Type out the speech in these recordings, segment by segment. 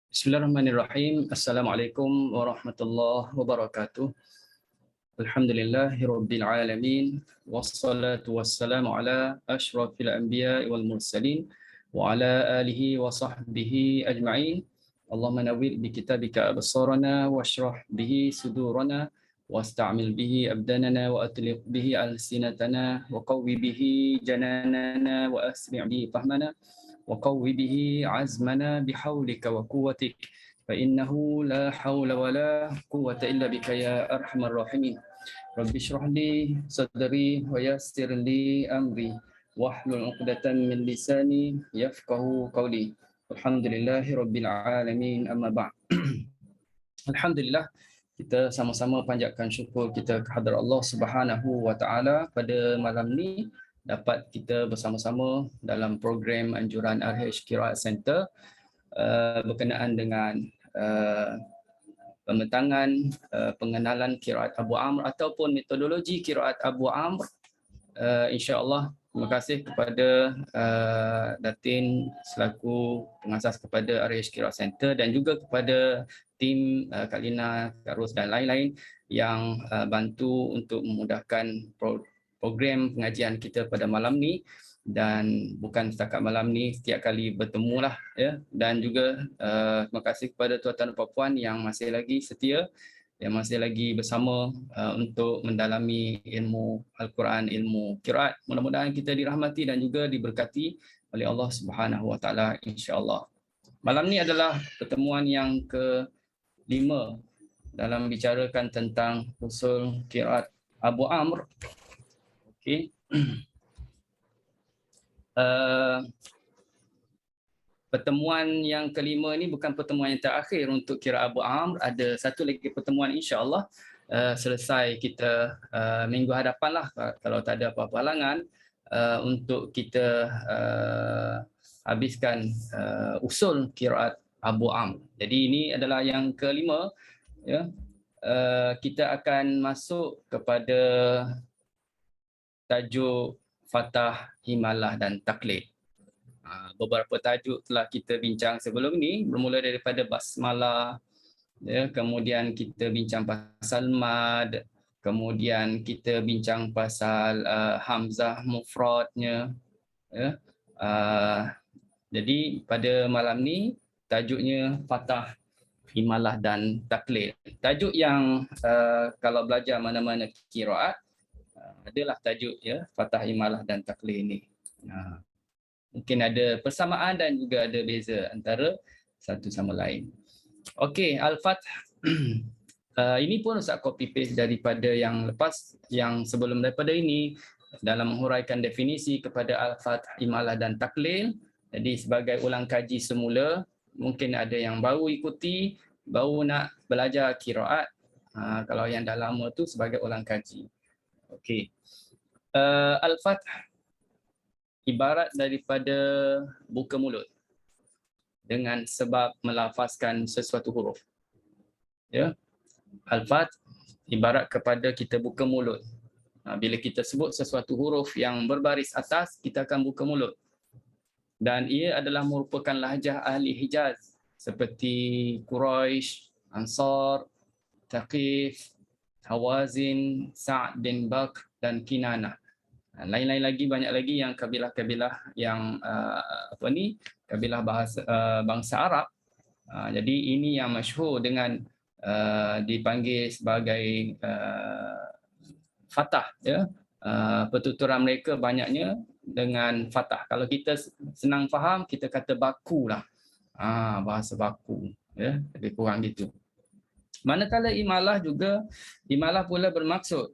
Bismillahirrahmanirrahim. Assalamualaikum warahmatullahi wabarakatuh. Alhamdulillahirabbil alamin wassalatu wassalamu ala asyrafil anbiya'i wal mursalin wa ala alihi wa sahbihi ajma'in. Allahumma nawwir bi kitabika absarana washrah bihi sudurana wasta'mil bihi abdanana wa atliq bihi alsinatana wa qawwi bihi jananana wa asmi' bihi fahmana وقو به عزمنا بحولك وقوتك فإنه لا حول ولا قوة إلا بك يا أرحم الراحمين رب اشرح لي صدري ويسر لي أمري واحلل عقدة من لساني يفقه قولي الحمد لله رب العالمين أما بعد. Alhamdulillah, kita sama-sama panjatkan syukur kita kehadrat Allah Subhanahu wa taala pada malam ni dapat kita bersama-sama dalam program anjuran RH Qiraat Center berkenaan dengan pembentangan pengenalan Qiraat Abu Amr ataupun metodologi Qiraat Abu Amr. Insya-Allah, terima kasih kepada Datin selaku pengasas kepada RH Qiraat Center dan juga kepada tim Kak Lina, Kak Ros dan lain-lain yang bantu untuk memudahkan program pengajian kita pada malam ni. Dan bukan setakat malam ni, setiap kali bertemu lah ya. Dan juga terima kasih kepada tuan-tuan dan puan-puan yang masih lagi setia, yang masih lagi bersama untuk mendalami ilmu Al-Quran, ilmu qiraat. Mudah-mudahan kita dirahmati dan juga diberkati oleh Allah Subhanahu wa taala, insya-Allah. Malam ni adalah pertemuan yang ke-5 dalam bicarakan tentang usul qiraat Abu Amr. Okey. Pertemuan yang ke-5 ni bukan pertemuan yang terakhir untuk qiraat Abu Amr. Ada satu lagi pertemuan, insya-Allah selesai kita minggu hadapan lah, kalau tak ada apa-apa halangan, untuk kita habiskan usul qiraat Abu Amr. Jadi ini adalah yang ke-5 ya. Kita akan masuk kepada tajuk Fatah, Himalah dan Taklid. Beberapa tajuk telah kita bincang sebelum ini, bermula daripada basmalah ya, kemudian kita bincang pasal mad, kemudian kita bincang pasal hamzah mufradnya ya. Jadi pada malam ni tajuknya Fatah, Himalah dan Taklid. Tajuk yang kalau belajar mana-mana qiraat adalah tajuk ya, Fatah, Himalah dan Taklid ini. Mungkin ada persamaan dan juga ada beza antara satu sama lain. Okey, Al-Fath. Ini pun Ustaz copy paste daripada yang lepas, yang sebelum daripada ini, dalam menghuraikan definisi kepada Al-Fath, Himalah dan Taklid. Jadi sebagai ulang kaji semula, mungkin ada yang baru ikuti, baru nak belajar qiraat. Kalau yang dah lama tu sebagai ulang kaji. Okey. Al-Fath ibarat daripada buka mulut dengan sebab melafazkan sesuatu huruf. Ya. Al-Fath ibarat kepada kita buka mulut. Bila kita sebut sesuatu huruf yang berbaris atas, kita akan buka mulut. Dan ia adalah merupakan lahjah ahli Hijaz seperti Quraisy, Ansar, Thaqif, Hawazin, Sa'd bin Bakr dan Kinanah. Lain-lain lagi, banyak lagi yang kabilah-kabilah yang kabilah bangsa Arab. Jadi ini yang masyhur dengan dipanggil sebagai Fatah ya. Pertuturan mereka banyaknya dengan Fatah. Kalau kita senang faham, kita kata baku lah. Bahasa baku ya, lebih kurang gitu. Manakala imalah juga, imalah pula bermaksud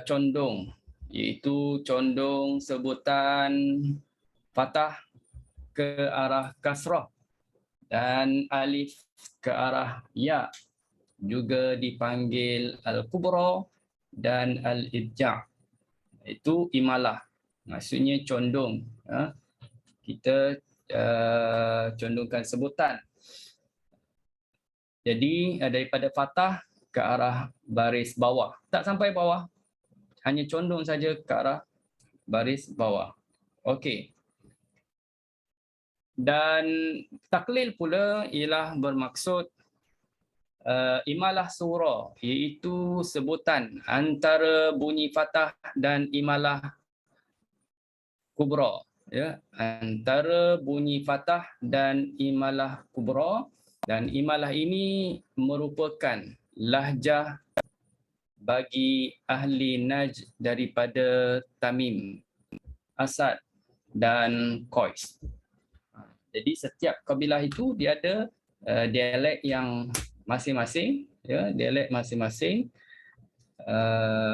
condong, iaitu condong sebutan Fatah ke arah kasrah dan alif ke arah ya, juga dipanggil al-kubra dan al-idja'. Itu imalah, maksudnya condong. Kita condongkan sebutan. Jadi daripada Fatah ke arah baris bawah, tak sampai bawah, hanya condong saja ke arah baris bawah. Okey. Dan taklil pula ialah bermaksud imalah surah, iaitu sebutan antara bunyi fathah dan imalah kubra, ya, antara bunyi fathah dan imalah kubra, dan imalah ini merupakan lahjah bagi ahli Najd daripada Tamim, Asad dan Qais. Jadi setiap kabilah itu dia ada dialek yang masing-masing, ya, dialek masing-masing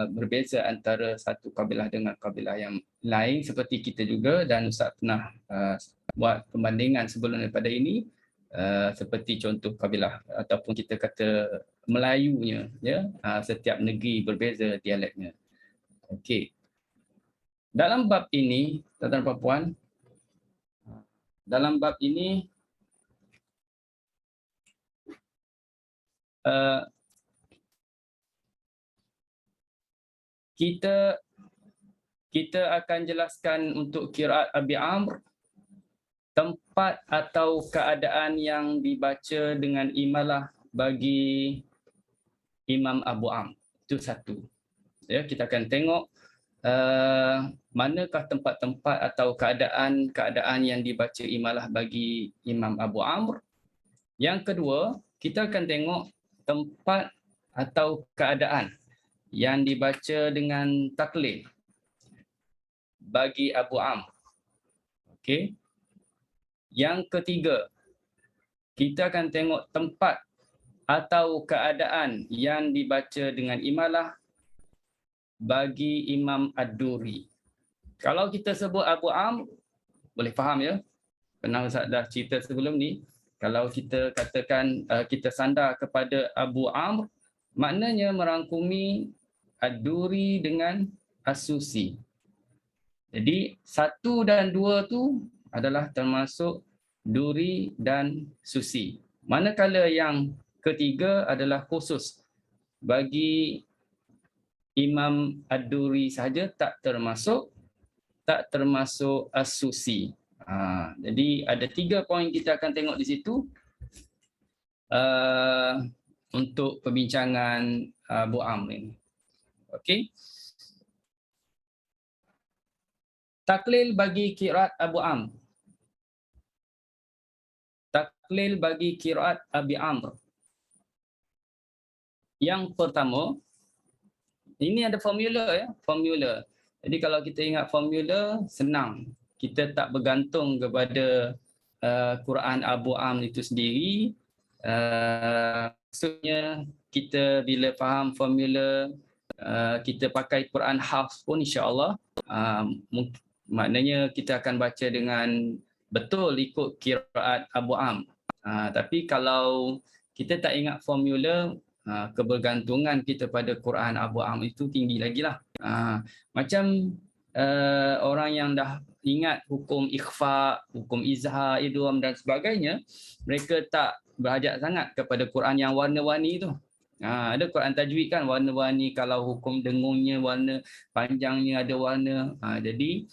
berbeza antara satu kabilah dengan kabilah yang lain seperti kita juga, dan Ustaz pernah buat perbandingan sebelum daripada ini seperti contoh kabilah ataupun kita kata Melayunya, ya, setiap negeri berbeza dialeknya. Okey. Dalam bab ini, tuan-tuan dan puan, dalam bab ini kita akan jelaskan untuk qiraat Abi Amr, tempat atau keadaan yang dibaca dengan imalah bagi Imam Abu Amr. Itu satu. Ya, kita akan tengok manakah tempat-tempat atau keadaan-keadaan yang dibaca imalah bagi Imam Abu Amr. Yang kedua, kita akan tengok tempat atau keadaan yang dibaca dengan taklil bagi Abu Amr. Okey. Yang ketiga, kita akan tengok tempat atau keadaan yang dibaca dengan imalah bagi Imam Ad-Duri. Kalau kita sebut Abu Amr, boleh faham, ya? Pernah Ustaz dah cerita sebelum ni, kalau kita katakan kita sandar kepada Abu Amr, maknanya merangkumi Ad-Duri dengan As-Susi. Jadi satu dan dua tu adalah termasuk Duri dan Susi. Manakala yang ketiga adalah khusus bagi Imam Ad-Duri sahaja, tak termasuk As-Susi. Jadi ada 3 poin kita akan tengok di situ untuk perbincangan Abu Amr ini. Okey. Taklil bagi qiraat Abu Amr. Taklil bagi qiraat Abi Amr. Yang pertama, ini ada formula, ya, formula. Jadi kalau kita ingat formula, senang. Kita tak bergantung kepada Quran Abu Amr itu sendiri. Maksudnya kita bila faham formula, kita pakai Quran Hafs pun insya-Allah maknanya kita akan baca dengan betul ikut qiraat Abu Amr. Tapi kalau kita tak ingat formula, kebergantungan kita pada Quran Abu Amr itu tinggi lagi lah. Macam orang yang dah ingat hukum ikhfa, hukum izhar, idgham dan sebagainya, mereka tak berhajat sangat kepada Quran yang warna-warni itu. Ada Quran tajwid kan warna-warni, kalau hukum dengungnya warna, panjangnya ada warna. Jadi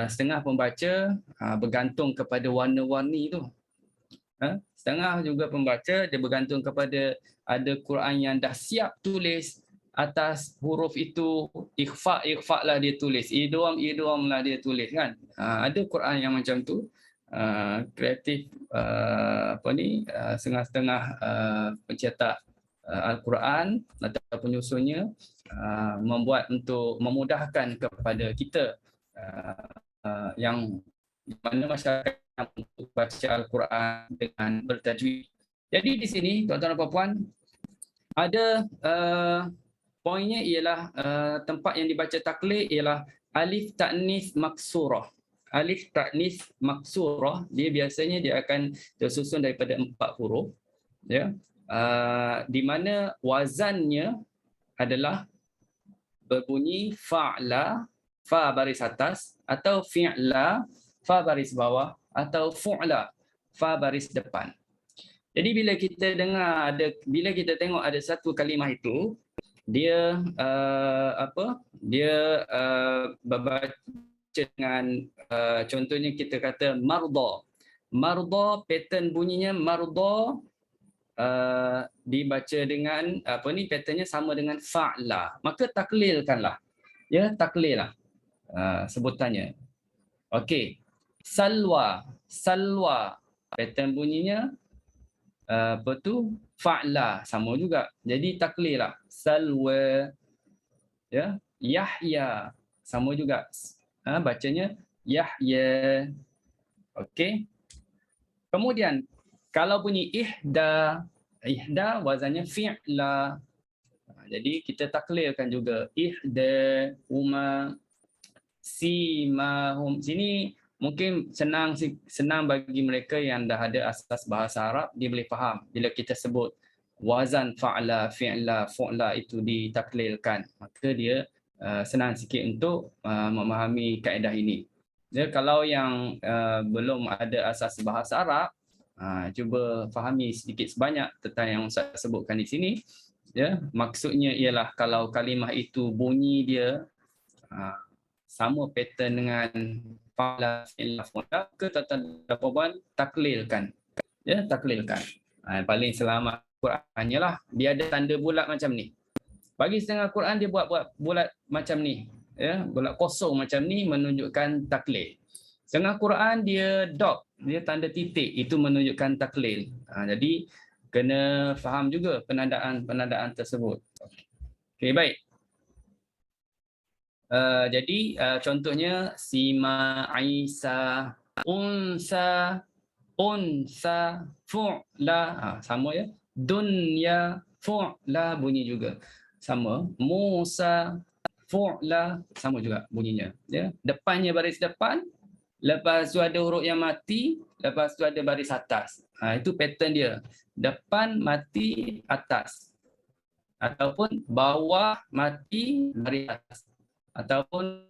setengah pembaca bergantung kepada warna-warni itu. Setengah juga pembaca dia bergantung kepada ada Quran yang dah siap tulis atas huruf itu, ikhfa lah dia tulis, idgham lah dia tulis kan. Ada Quran yang macam tu, kreatif setengah-setengah pencetak Al-Quran atau penyusunnya membuat untuk memudahkan kepada kita yang mana masyarakat untuk baca Al-Quran dengan bertajwid. Jadi di sini tuan-tuan dan puan, ada poinnya ialah tempat yang dibaca taklil ialah alif ta'nis maksurah. Alif ta'nis maksurah dia biasanya dia akan tersusun daripada 4 huruf, ya. Di mana wazannya adalah berbunyi fa'la, fa baris atas, atau fi'la, fa baris bawah, atau fu'la, fa baris depan. Jadi bila kita dengar bila kita tengok ada satu kalimah itu, dia berbaca dengan contohnya kita kata marda. Marda, pattern bunyinya marda, dibaca dengan apa ni, patternnya sama dengan fa'la. Maka taklilkanlah. Ya, taklillah sebutannya. Okey. Salwa, salwa, pattern bunyinya apa tu, fa'la, sama juga. Jadi taklillah. Salwa, ya. Yahya, sama juga. Bacanya Yahya. Okey. Kemudian kalau bunyi ihda, ihda wazannya fi'la. Jadi kita taklilkan juga ihda huma simahum. Sini mungkin senang bagi mereka yang dah ada asas bahasa Arab, dia boleh faham bila kita sebut wazan fa'la, fi'la, fu'la itu ditaklilkan, maka dia senang sikit untuk memahami kaedah ini. Ya, kalau yang belum ada asas bahasa Arab, cuba fahami sedikit sebanyak tentang yang Ustaz sebutkan di sini. Ya, maksudnya ialah kalau kalimah itu bunyi dia sama pattern dengan fa'la, fi'la, fu'la, ke tatapuan taklilkan. Ya, taklilkan. Paling selamat Qurannya lah, dia ada tanda bulat macam ni. Bagi setengah Quran dia buat bulat macam ni, ya, bulat kosong macam ni menunjukkan taklil. Setengah Quran dia dot, dia tanda titik, itu menunjukkan taklil. Jadi kena faham juga penandaan tersebut. Okey, baik. Jadi contohnya sima, Isa, unsa, unsa, fu'la, sama ya. Dunya, fu'la bunyi juga sama. Musa, fu'la, sama juga bunyinya. Ya. Depannya baris depan, lepas tu ada huruf yang mati, lepas tu ada baris atas. Itu pattern dia. Depan, mati, atas. Ataupun bawah, mati, baris atas. Ataupun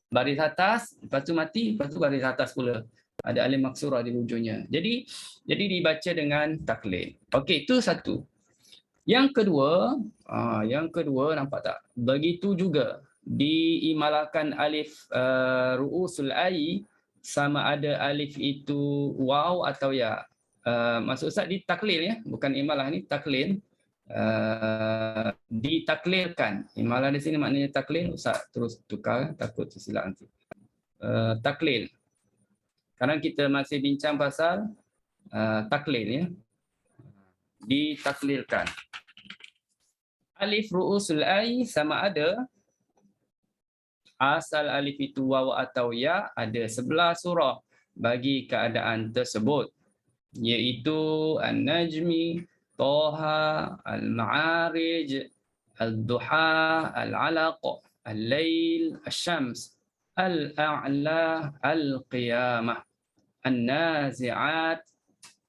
baris atas, lepas tu mati, lepas tu baris atas pula. Ada alif maksurah di ujungnya. Jadi dibaca dengan taklil. Okey, itu satu. Yang kedua nampak tak? Begitu juga diimalahkan alif ru'usul ai, sama ada alif itu waw atau ya. Maksud Ustaz di taklil ya, bukan imalah, ni taklil. Ditaklilkan. Imalah di sini maknanya taklil. Ustaz terus tukar, takut tersilap nanti. Taklil. Sekarang kita masih bincang pasal taklil ya. Ditaklilkan. Alif ru'usul ai sama ada asal alif itu waw atau ya, ada 11 surah bagi keadaan tersebut, iaitu An-Najmi, Toha, Al-Ma'arij, Al-Duha, Al-Alaq, Al-Lail, Al-Syams, Al-A'la, Al-Qiyamah, An-Nazi'at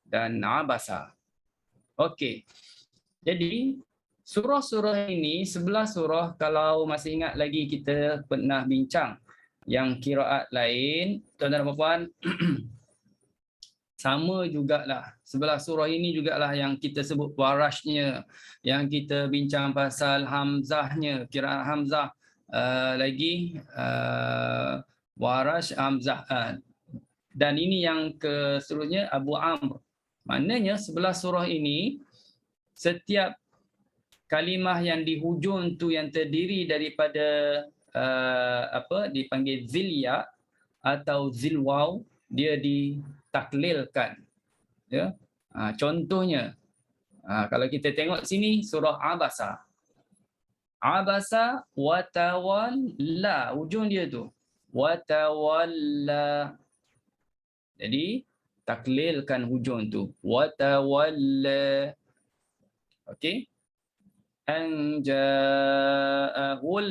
dan Abasa. Okey. Jadi surah-surah ini, 11 surah, kalau masih ingat lagi kita pernah bincang yang qiraat lain, tuan-tuan dan puan, sama jugalah. 11 surah ini jugalah yang kita sebut warashnya, yang kita bincang pasal hamzahnya, qiraat hamzah, lagi warash, hamzah. Dan ini yang seterusnya Abu Amr. Maknanya 11 surah ini, setiap kalimah yang di hujung tu yang terdiri daripada dipanggil zilya atau zilwaw, dia ditaklilkan. Ya. Contohnya, kalau kita tengok sini surah Abasa. Abasa wa tawalla, ujung dia tu. Wa tawalla. Jadi taklilkan hujung tu. Wa tawalla. Okey. An ja'ahul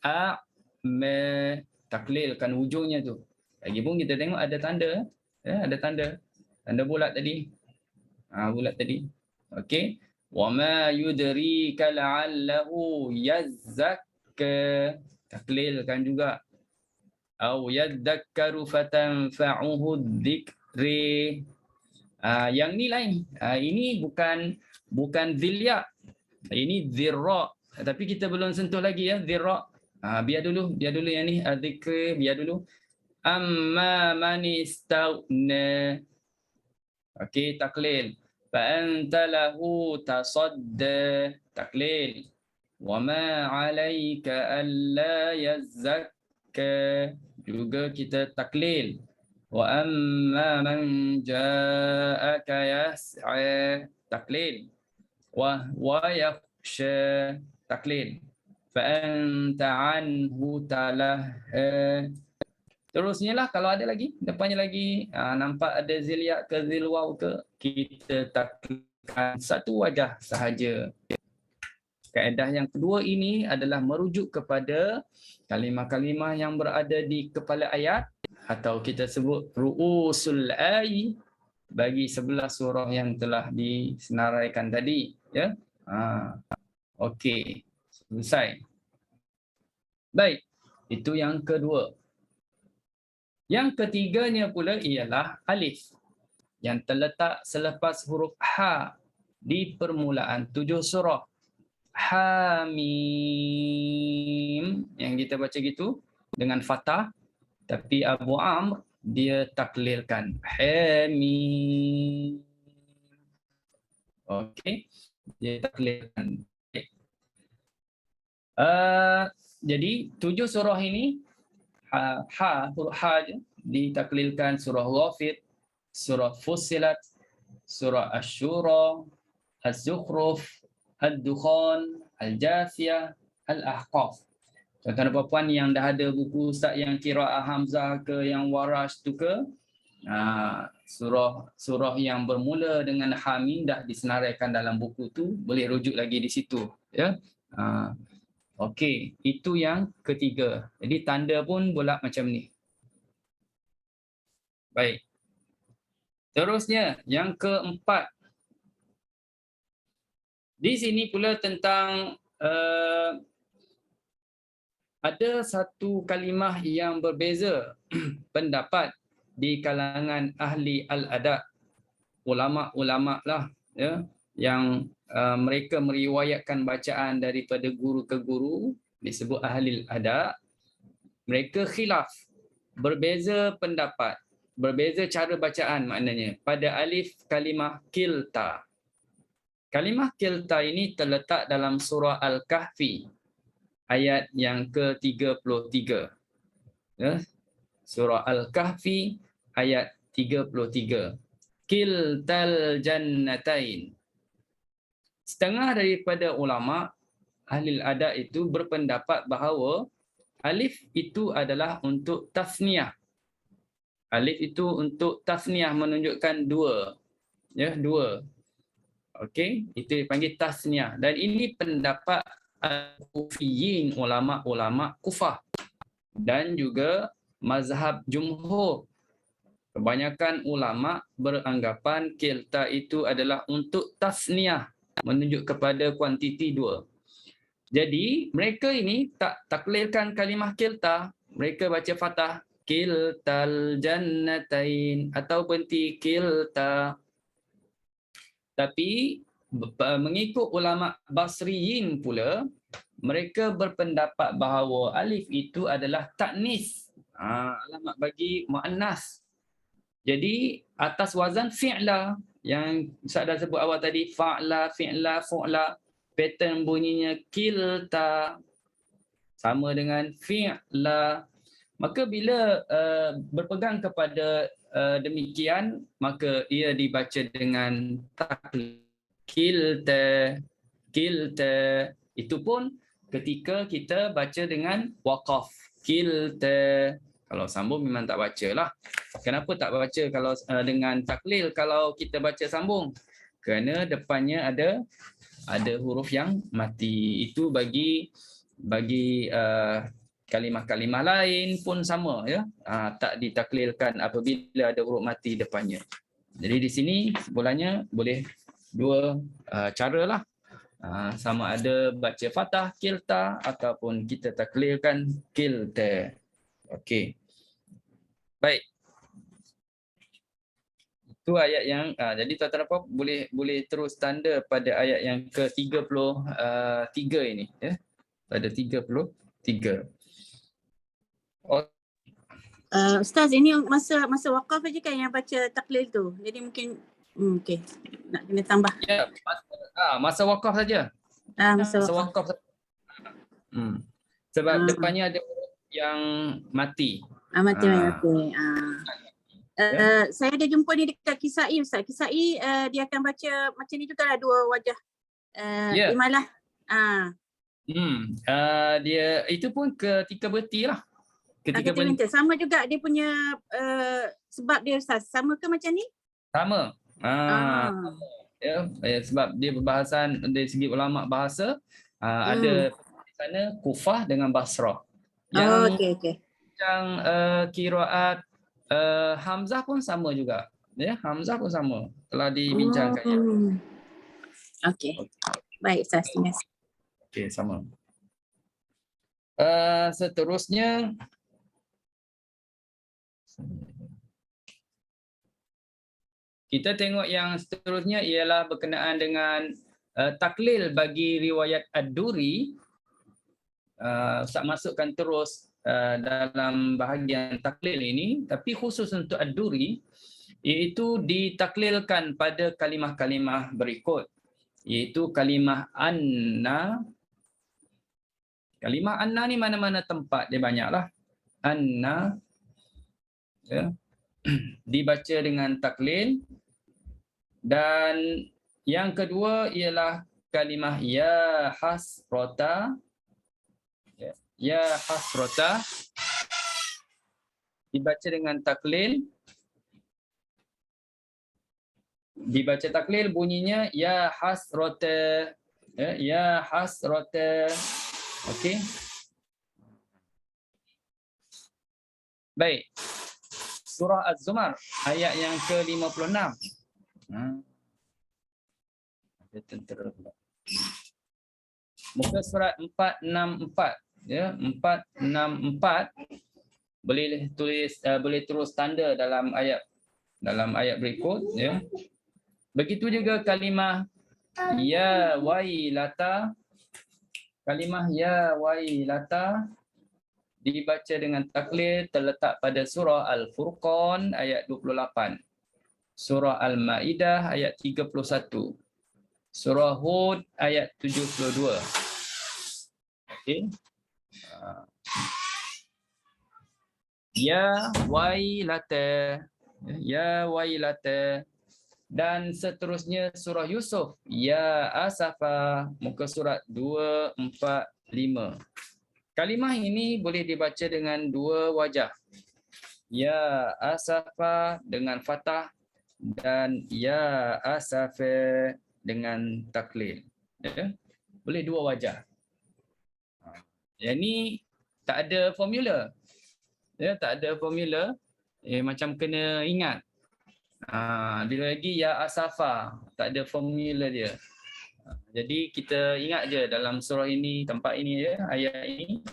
a'ma, taklilkan hujungnya tu. Lagipun kita tengok ada tanda, ya, ada tanda bulat tadi. Bulat tadi. Okey. Wa ma yudrika la'allahu yazzakka, taklilkan juga. Au yadzakkaru fatanfa'uhu dzikri. Yang ni lain. Ini bukan zilya. Ini zirra, tapi kita belum sentuh lagi ya zirra. Biar dulu yang ni zikr, biar dulu. Amma man istaghna, Okey, taklil. Fa anta lahu tasadda, taklil. Wa ma 'alaika alla yazzakka, juga kita taklil. Wa amma man ja'aka yas'a, taklil. Wa yakhsha, taklil. Fa anta 'anhu talahha. Terusnya lah kalau ada lagi, depannya lagi nampak ada zilya ke zilwaw ke, kita taklilkan satu wajah sahaja. Kaedah yang kedua ini adalah merujuk kepada kalimah-kalimah yang berada di kepala ayat atau kita sebut ru'usul ayat bagi 11 surah yang telah disenaraikan tadi, ya. Okey, selesai. Baik, itu yang kedua. Yang ketiganya pula ialah alif yang terletak selepas huruf ha di permulaan 7 surah. Hamim, yang kita baca gitu dengan fathah, tapi Abu Amr dia taklilkan hamim. Okey, dia taklilkan. Jadi 7 surah ini huruf ha je ditaklilkan: surah Ghafir, surah Fussilat, surah Asy-Syura, Az-Zukhruf, Ad-Dukhan, Al-Jathiyah, Al-Ahqaf. Tuan-tuan dan puan yang dah ada buku ustaz yang qiraah Hamzah ke, yang Warash tu ke, surah yang bermula dengan Hamim dah disenaraikan dalam buku tu, boleh rujuk lagi di situ, ya. Okey, itu yang ketiga. Jadi tanda pun pula macam ni. Baik. Terusnya yang keempat. Di sini pula tentang ada satu kalimah yang berbeza pendapat di kalangan ahli al-adab, ulama-ulama lah, ya, yang mereka meriwayatkan bacaan daripada guru ke guru, disebut ahli al-adab. Mereka khilaf, berbeza pendapat, berbeza cara bacaan maknanya pada alif kalimah kilta. Kalimah kilta ini terletak dalam surah Al-Kahfi ayat yang ke-33. Ya, surah Al-Kahfi ayat 33. Kiltal jannatain. Setengah daripada ulama ahli adab itu berpendapat bahawa alif itu adalah untuk tasniyah. Alif itu untuk tasniyah, menunjukkan dua. Ya, dua. Okey, itu dipanggil tasniyah. Dan ini pendapat al-Kufiyin, ulama-ulama Kufah, dan juga mazhab jumhur. Kebanyakan ulama beranggapan kilta itu adalah untuk tasniyah, menunjuk kepada kuantiti dua. Jadi mereka ini tak taklilkan kalimah kilta, mereka baca fathah kiltal jannatain atau berhenti kilta. Tapi mengikut ulama Basriyin pula, mereka berpendapat bahawa alif itu adalah taknis, alamat bagi muannas. Jadi atas wazan fi'la yang Ustaz dah sebut awal tadi, fa'la, fi'la, fu'la, pattern bunyinya kilta sama dengan fi'la. Maka bila berpegang kepada demikian, maka ia dibaca dengan taklil. Kilta, kilta. Itu pun ketika kita baca dengan waqaf. Kilta. Kalau sambung memang tak baca lah. Kenapa tak baca kalau dengan taklil kalau kita baca sambung? Kerana depannya ada huruf yang mati. Itu bagi kalimah-kalimah lain pun sama, ya. Tak ditaklilkan apabila ada huruf mati depannya. Jadi di sini sebenarnya boleh dua cara lah. Sama ada baca fathah kilta ataupun kita taklilkan kilta. Okey. Baik. Itu ayat yang jadi tuan-tuan apa boleh terus tanda pada ayat yang ke-33 ini, ya. Pada 33. Ustaz, ini masa wakaf aja kan yang baca taklil tu. Jadi mungkin Okey. Nak kena tambah. Ya, masa wakaf saja. Masa Masa wakaf. wakaf. Sebab depannya ada yang mati. Mati. Okey. Ya. Saya ada jumpa ni dekat Kisai, Ustaz. Kisai dia akan baca macam ni juga lah, dua wajah Ya. imalah. Dia itu pun ketika berhenti lah. Ketika berhenti. Sama juga dia punya sebab dia, Ustaz. Sama ke macam ni? Sama. Ya, sebab dia perbahasan dari segi ulama bahasa, ada di sana Kufah dengan Basrah. Yang yang qiraat Hamzah pun sama juga. Ya, Hamzah pun sama. Telah dibincangkan. Okey. Baik, Ustaz. Terima kasih. Okey, sama. Seterusnya kita tengok yang seterusnya ialah berkenaan dengan taklil bagi riwayat Ad-Duri. Ustaz masukkan terus dalam bahagian taklil ini, tapi khusus untuk Ad-Duri, iaitu ditaklilkan pada kalimah-kalimah berikut, iaitu kalimah anna. Kalimah anna ni mana-mana tempat dia banyaklah. Anna, ya, dibaca dengan taklil. Dan yang kedua ialah kalimah ya hasrota. Ya hasrota dibaca dengan taklil. Dibaca taklil bunyinya ya hasrota. Ya hasrota. Okey. Baik. Surah Az-Zumar ayat yang ke-56. Ada tentera pula. Muka surat 464, ya, 464. Boleh tulis, boleh terus tanda dalam ayat berikut, ya. Begitu juga kalimah ya wailata. Kalimah ya wailata dibaca dengan taklil, terletak pada surah Al-Furqan ayat 28. Surah Al-Ma'idah ayat 31. Surah Hud ayat 72. Okey. Ya wailata. Ya wailata. Dan seterusnya surah Yusuf. Ya asafa. Muka surat 245. Kalimah ini boleh dibaca dengan dua wajah. Ya asafa dengan fathah dan ya asafa dengan taklil. Ya? Boleh dua wajah. Yang ni tak ada formula. Ya, tak ada formula. Macam kena ingat. Bila lagi ya asafa, tak ada formula dia. Jadi kita ingat je dalam surah ini, tempat ini, ya, ayat ini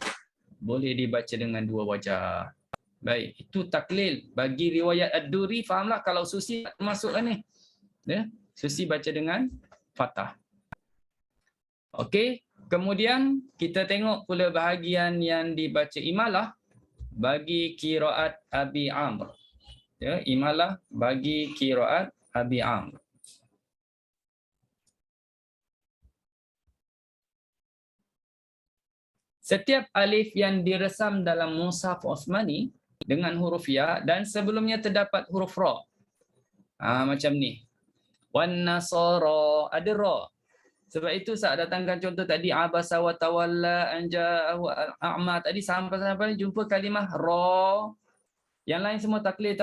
boleh dibaca dengan dua wajah. Baik, itu taklil bagi riwayat Ad-Duri. Fahamlah kalau Susi masuklah ni. Ya, Susi baca dengan fathah. Okey, kemudian kita tengok pula bahagian yang dibaca imalah bagi qiraat Abi Amr. Ya, imalah bagi qiraat Abi Amr. Setiap alif yang diresam dalam mushaf Osmani dengan huruf ya dan sebelumnya terdapat huruf ra. Macam ni. Wan nasara, ada ra. Sebab itu saya datangkan contoh tadi abasa wa tawalla an ja'ahu a'ma, tadi sampai jumpa kalimah ra. Yang lain semua taklil.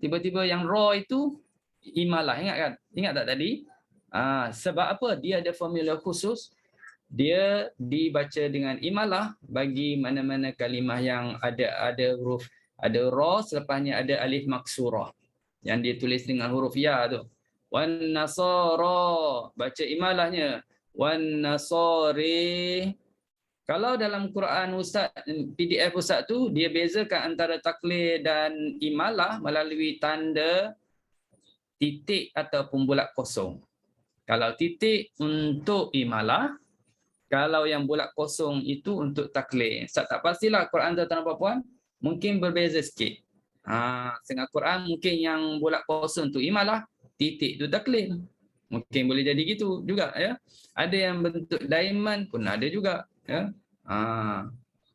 Tiba-tiba yang ra itu imalah. Ingat kan? Ingat tak tadi? Sebab apa? Dia ada formula khusus. Dia dibaca dengan imalah bagi mana-mana kalimah yang ada huruf, ada ra, selepasnya ada alif maksurah yang dia tulis dengan huruf ya tu. Wan nasara, baca imalahnya. Wan nasari. Kalau dalam Quran Ustaz, PDF Ustaz tu dia bezakan antara taklil dan imalah melalui tanda titik ataupun bulat kosong. Kalau titik untuk imalah, kalau yang bulat kosong itu untuk taklil. Ustaz tak pastilah Quran tuan-tuan dan puan, mungkin berbeza sikit. Setengah Quran mungkin yang bulat kosong untuk imalah, titik tu taklil. Mungkin boleh jadi gitu juga ya. Ada yang bentuk diamond pun ada juga ya.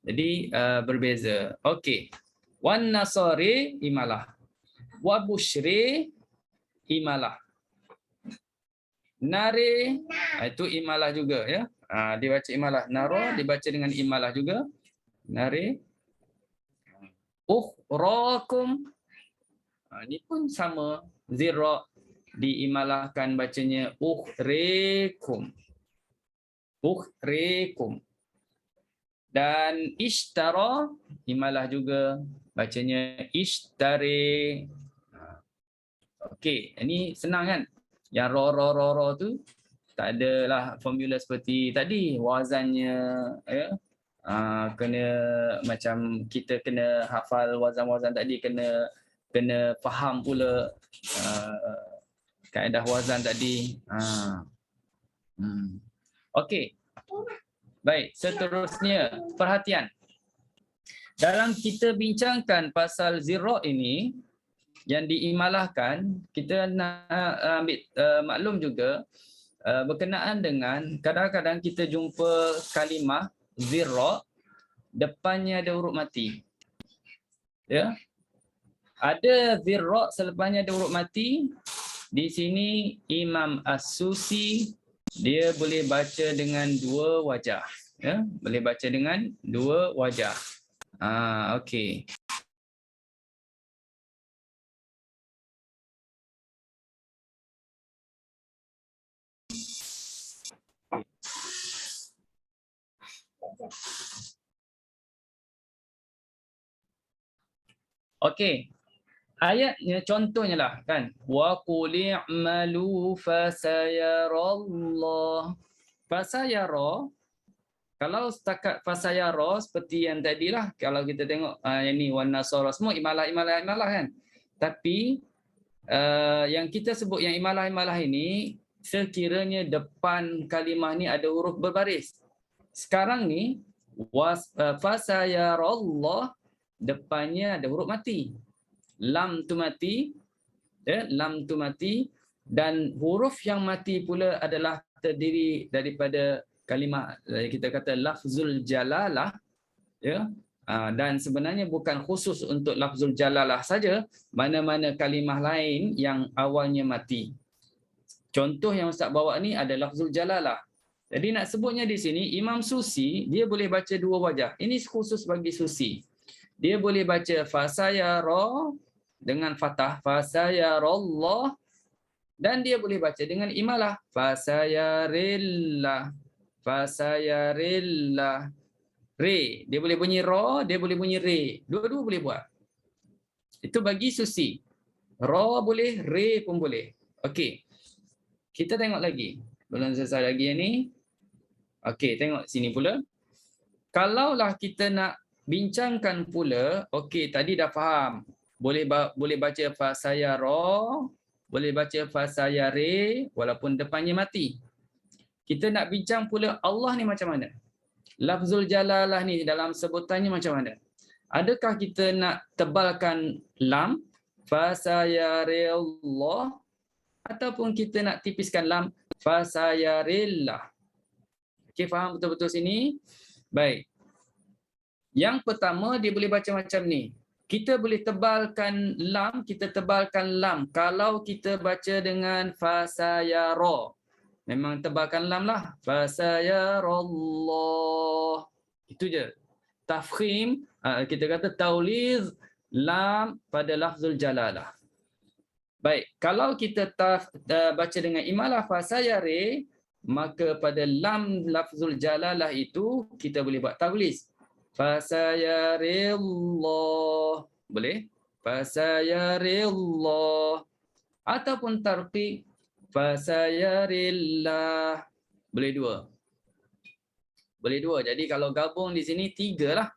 Jadi berbeza. Okey. Wan nasari imalah. Wa busyri imalah. Nari itu imalah juga ya. Dibaca imalah. Naro dibaca dengan imalah juga. Nari. Ukhrakum. Ini pun sama. Zira diimalahkan bacanya ukhrikum. Ukhrikum. Dan ishtara imalah juga bacanya ishtari. Okey, ini senang kan? Yang ro tu tak adalah formula seperti tadi, wazannya ya. Kena macam kita kena hafal wazan-wazan tadi, kena faham pula kaedah wazan tadi. Okey. Baik, seterusnya perhatian. Dalam kita bincangkan pasal zira ini yang diimalahkan, kita nak ambil maklum juga berkenaan dengan kadang-kadang kita jumpa kalimah zira depannya ada huruf mati. Ya. Ada zira selepasnya ada huruf mati. Di sini Imam As-Susi dia boleh baca dengan dua wajah. Ya, boleh baca dengan dua wajah. Okey. Okey. Ayatnya contohnya lah kan. Wa qul i'malu fasayarallah. Fasayara, kalau setakat fasayara seperti yang tadilah, kalau kita tengok yang ni wan nasara semua imalah kan. Tapi yang kita sebut yang imalah ini sekiranya depan kalimah ni ada huruf berbaris. Sekarang ni fasayarallah depannya ada huruf mati. Lam tu mati, ya, lam tu mati, dan huruf yang mati pula adalah terdiri daripada kalimah kita kata lafzul jalalah, ya. Dan sebenarnya bukan khusus untuk lafzul jalalah saja, mana-mana kalimah lain yang awalnya mati. Contoh yang Ustaz bawa ni ada lafzul jalalah. Jadi nak sebutnya di sini Imam Susi dia boleh baca dua wajah. Ini khusus bagi Susi. Dia boleh baca fasayara dengan fathah fasayarallah, dan dia boleh baca dengan imalah fasayarillah. Fasayarillah. Re, dia boleh bunyi ra, dia boleh bunyi re. Dua-dua boleh buat. Itu bagi Susi. Ra boleh, re pun boleh. Okey. Kita tengok lagi. Belum selesai lagi yang ni. Okey, tengok sini pula. Kalaulah kita nak bincangkan pula, okey tadi dah faham. Boleh baca fasayara, boleh baca fasayare walaupun depannya mati. Kita nak bincang pula Allah ni macam mana? Lafzul jalalah ni dalam sebutannya macam mana? Adakah kita nak tebalkan lam fasayare Allah, ataupun kita nak tipiskan lam fasayarillah? Okey, faham betul-betul sini? Baik. Yang pertama dia boleh baca macam ni. Kita boleh tebalkan lam, kalau kita baca dengan fasayara. Memang tebalkan lam lah. Fasayarallah. Itu je. Tafkhim, kita kata tauliz lam pada lafzul jalalah. Baik, kalau kita baca dengan imalah fasayare, maka pada lam lafzul jalalah itu kita boleh buat tauliz. Fasayarillah. Boleh? Fasayarillah. Ataupun tarqiq. Fasayarillah. Boleh dua. Boleh dua. Jadi kalau gabung di sini tiga lah.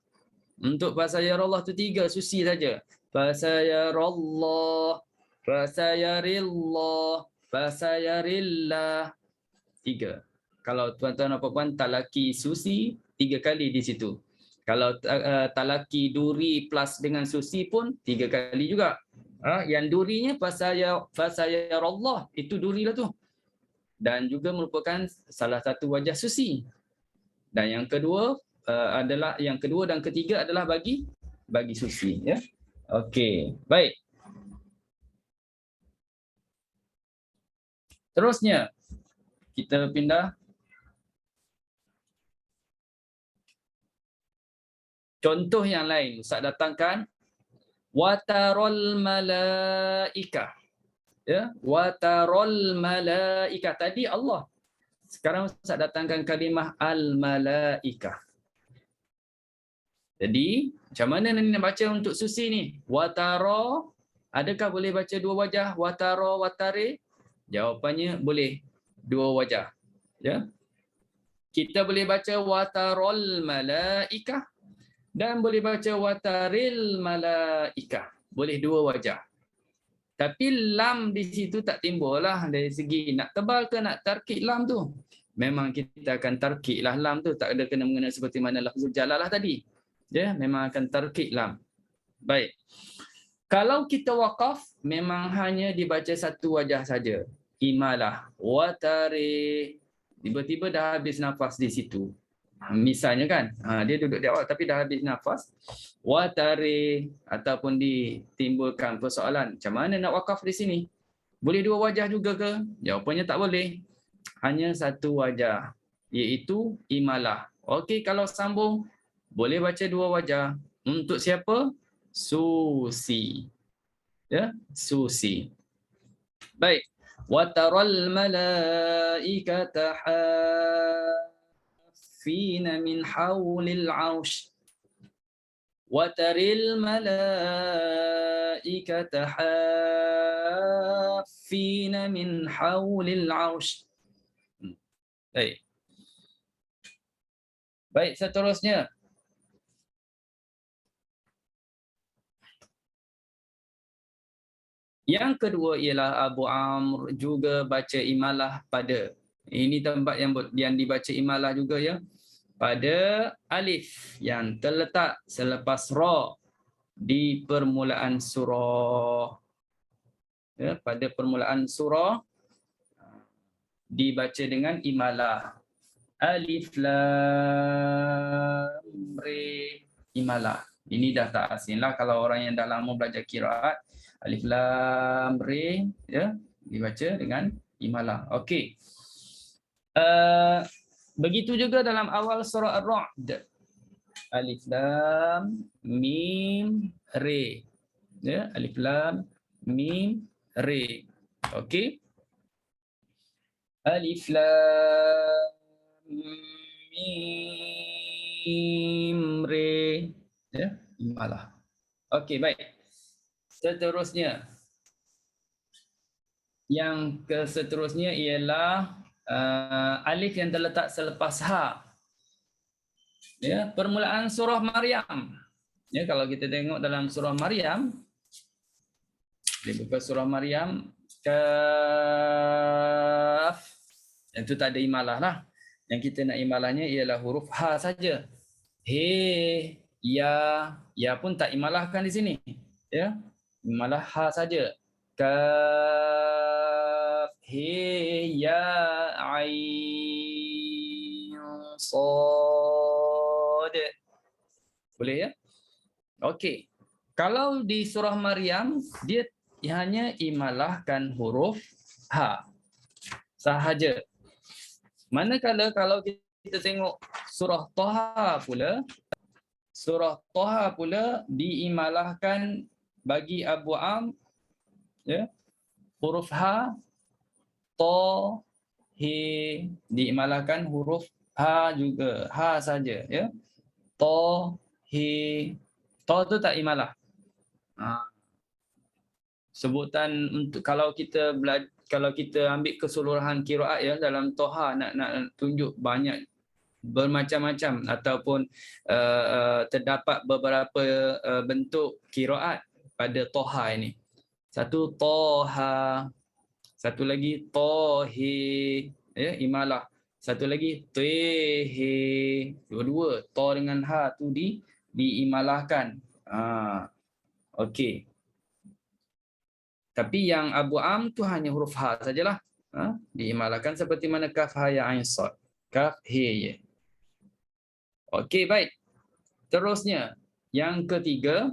Untuk fasayarallah tu tiga, Susi saja. Fasayarallah. Fasayarillah. Fasayarillah. Tiga. Kalau tuan-tuan dan puan-puan talaki Susi, tiga kali di situ. Kalau talaki Duri plus dengan Susi pun 3 kali juga. Yang durinya fasayarallah, itu durilah tu. Dan juga merupakan salah satu wajah susi. Dan yang kedua dan ketiga adalah bagi susi, ya. Okey, baik. Terusnya kita pindah contoh yang lain. Ustaz datangkan watarol malaika. Ya, watarol malaika. Tadi Allah. Sekarang Ustaz datangkan kalimah al malaika. Jadi, macam mana nak baca untuk susi ni? Wataro, adakah boleh baca dua wajah? Wataro, watare? Jawapannya boleh dua wajah. Ya. Kita boleh baca watarol malaika dan boleh baca wataril malaika. Boleh dua wajah. Tapi lam di situ tak timbul lah dari segi nak tebal ke nak tarkik lam tu. Memang kita akan tarkik lah lam tu. Tak ada kena mengena seperti mana lafzul jalalah tadi. Ya, memang akan tarkik lam. Baik. Kalau kita waqaf, memang hanya dibaca satu wajah saja. Imalah. Watari. Tiba-tiba dah habis nafas di situ. Misalnya kan, dia duduk di awal tapi dah habis nafas. Watari. Ataupun ditimbulkan persoalan. Macam mana nak waqaf di sini? Boleh dua wajah juga ke? Jawapannya tak boleh. Hanya satu wajah. Iaitu imalah. Okey, kalau sambung, boleh baca dua wajah. Untuk siapa? Susi. Ya, susi. Baik. Wataral malaikata hafina min hawlil arsh. Wataril malaikata hafina min hawlil arsh. Baik. Baik, seterusnya. Yang kedua ialah Abu Amr juga baca imalah pada. Ini tempat yang dibaca imalah juga, ya. Pada alif yang terletak selepas ra di permulaan surah. Ya, pada permulaan surah dibaca dengan imalah. Alif lam re, imalah. Ini dah tak asing lah kalau orang yang dah lama belajar qiraat. Alif lam re, ya, dibaca dengan imalah. Okey. Begitu juga dalam awal surah Ar-Ra'd. Alif lam mim re. Ya, alif lam mim re. Okey. Alif lam mim re. Ya, imalah. Okey, baik. Seterusnya. Yang seterusnya ialah alif yang terletak selepas ha. Ya, permulaan surah Maryam. Ya, kalau kita tengok dalam surah Maryam, dibuka surah Maryam, kaf. Itu tak ada imalah lah. Yang kita nak imalahnya ialah huruf ha saja. He, ya pun tak imalahkan di sini. Ya, imalah ha saja. Kaf, he, ya, ain, sad. Boleh, ya? Okey. Kalau di surah Maryam, dia hanya imalahkan huruf ha sahaja. Manakala kalau kita tengok surah Taha pula diimalahkan bagi Abu Am, ya, huruf ha, ta, he, diimalahkan huruf ha juga, ha saja, ya. Ta, he, ta tu tak imalah. Sebutan untuk kalau kita ambil keseluruhan qiraat, ya, dalam Toha nak tunjuk banyak bermacam-macam ataupun terdapat beberapa bentuk qiraat pada Toha ini. Satu Toha, satu lagi Tohi, ya, imalah. Satu lagi Tehi, dua-dua to dengan ha tu diimalahkan. Okey. Tapi yang Abu Am tu hanya huruf ha sajalah. Diimalahkan seperti mana kaf ha ya ain sad. Kaf he ye. Okey, baik. Terusnya yang ketiga.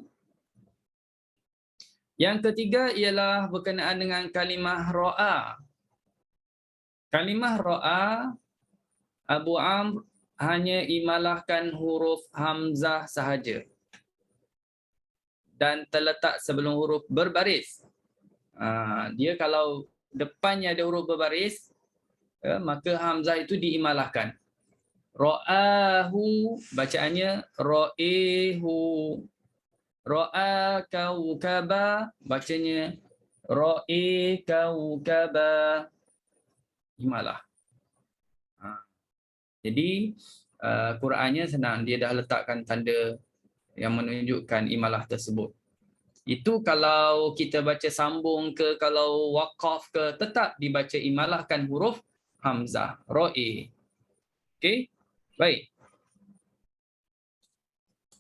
Yang ketiga ialah berkenaan dengan kalimah ra'a. Kalimah ra'a Abu Amr hanya imalahkan huruf hamzah sahaja dan terletak sebelum huruf berbaris. Dia kalau depannya ada huruf berbaris, maka hamzah itu diimalahkan. Ra'ahu bacaannya ra'ihu. Ra'a kaukaba bacanya ra'i kaukaba. Imalah. Jadi Qurannya senang, dia dah letakkan tanda yang menunjukkan imalah tersebut. Itu kalau kita baca sambung ke, kalau waqaf ke, tetap dibaca imalahkan huruf hamzah, ra'i. Okey? Baik.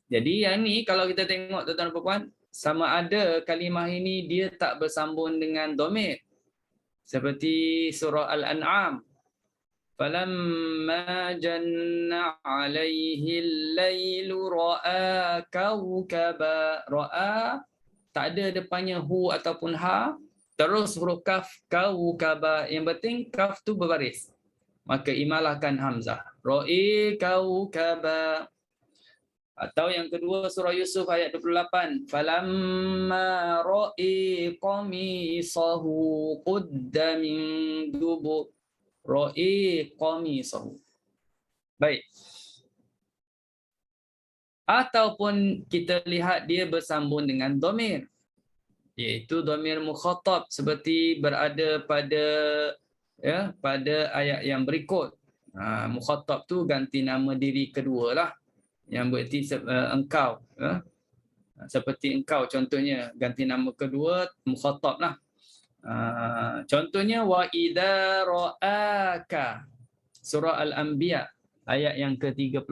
Jadi yang ni kalau kita tengok tuan-tuan dan puan, sama ada kalimah ini dia tak bersambung dengan dhamir. Seperti surah Al-An'am. Falamma janna 'alaihi al-lailu ra'a kaukaba. Ra'a tak ada depannya hu ataupun ha, terus huruf kaf kaukaba. Yang penting kaf tu berbaris. Maka imalahkan hamzah. Ra'i kaukaba. Atau yang kedua surah Yusuf ayat 28. Falamma ra'i qamisahu qudda min dubur. Ra'i qamisahu. Baik. Ataupun kita lihat dia bersambung dengan dhamir, iaitu dhamir mukhatab seperti berada pada pada ayat yang berikut. Mukhatab tu ganti nama diri kedua lah, yang berarti engkau, seperti engkau contohnya, ganti nama kedua mukhatab lah. Contohnya wa idza ra'aka, surah Al-Anbiya ayat yang ke-36.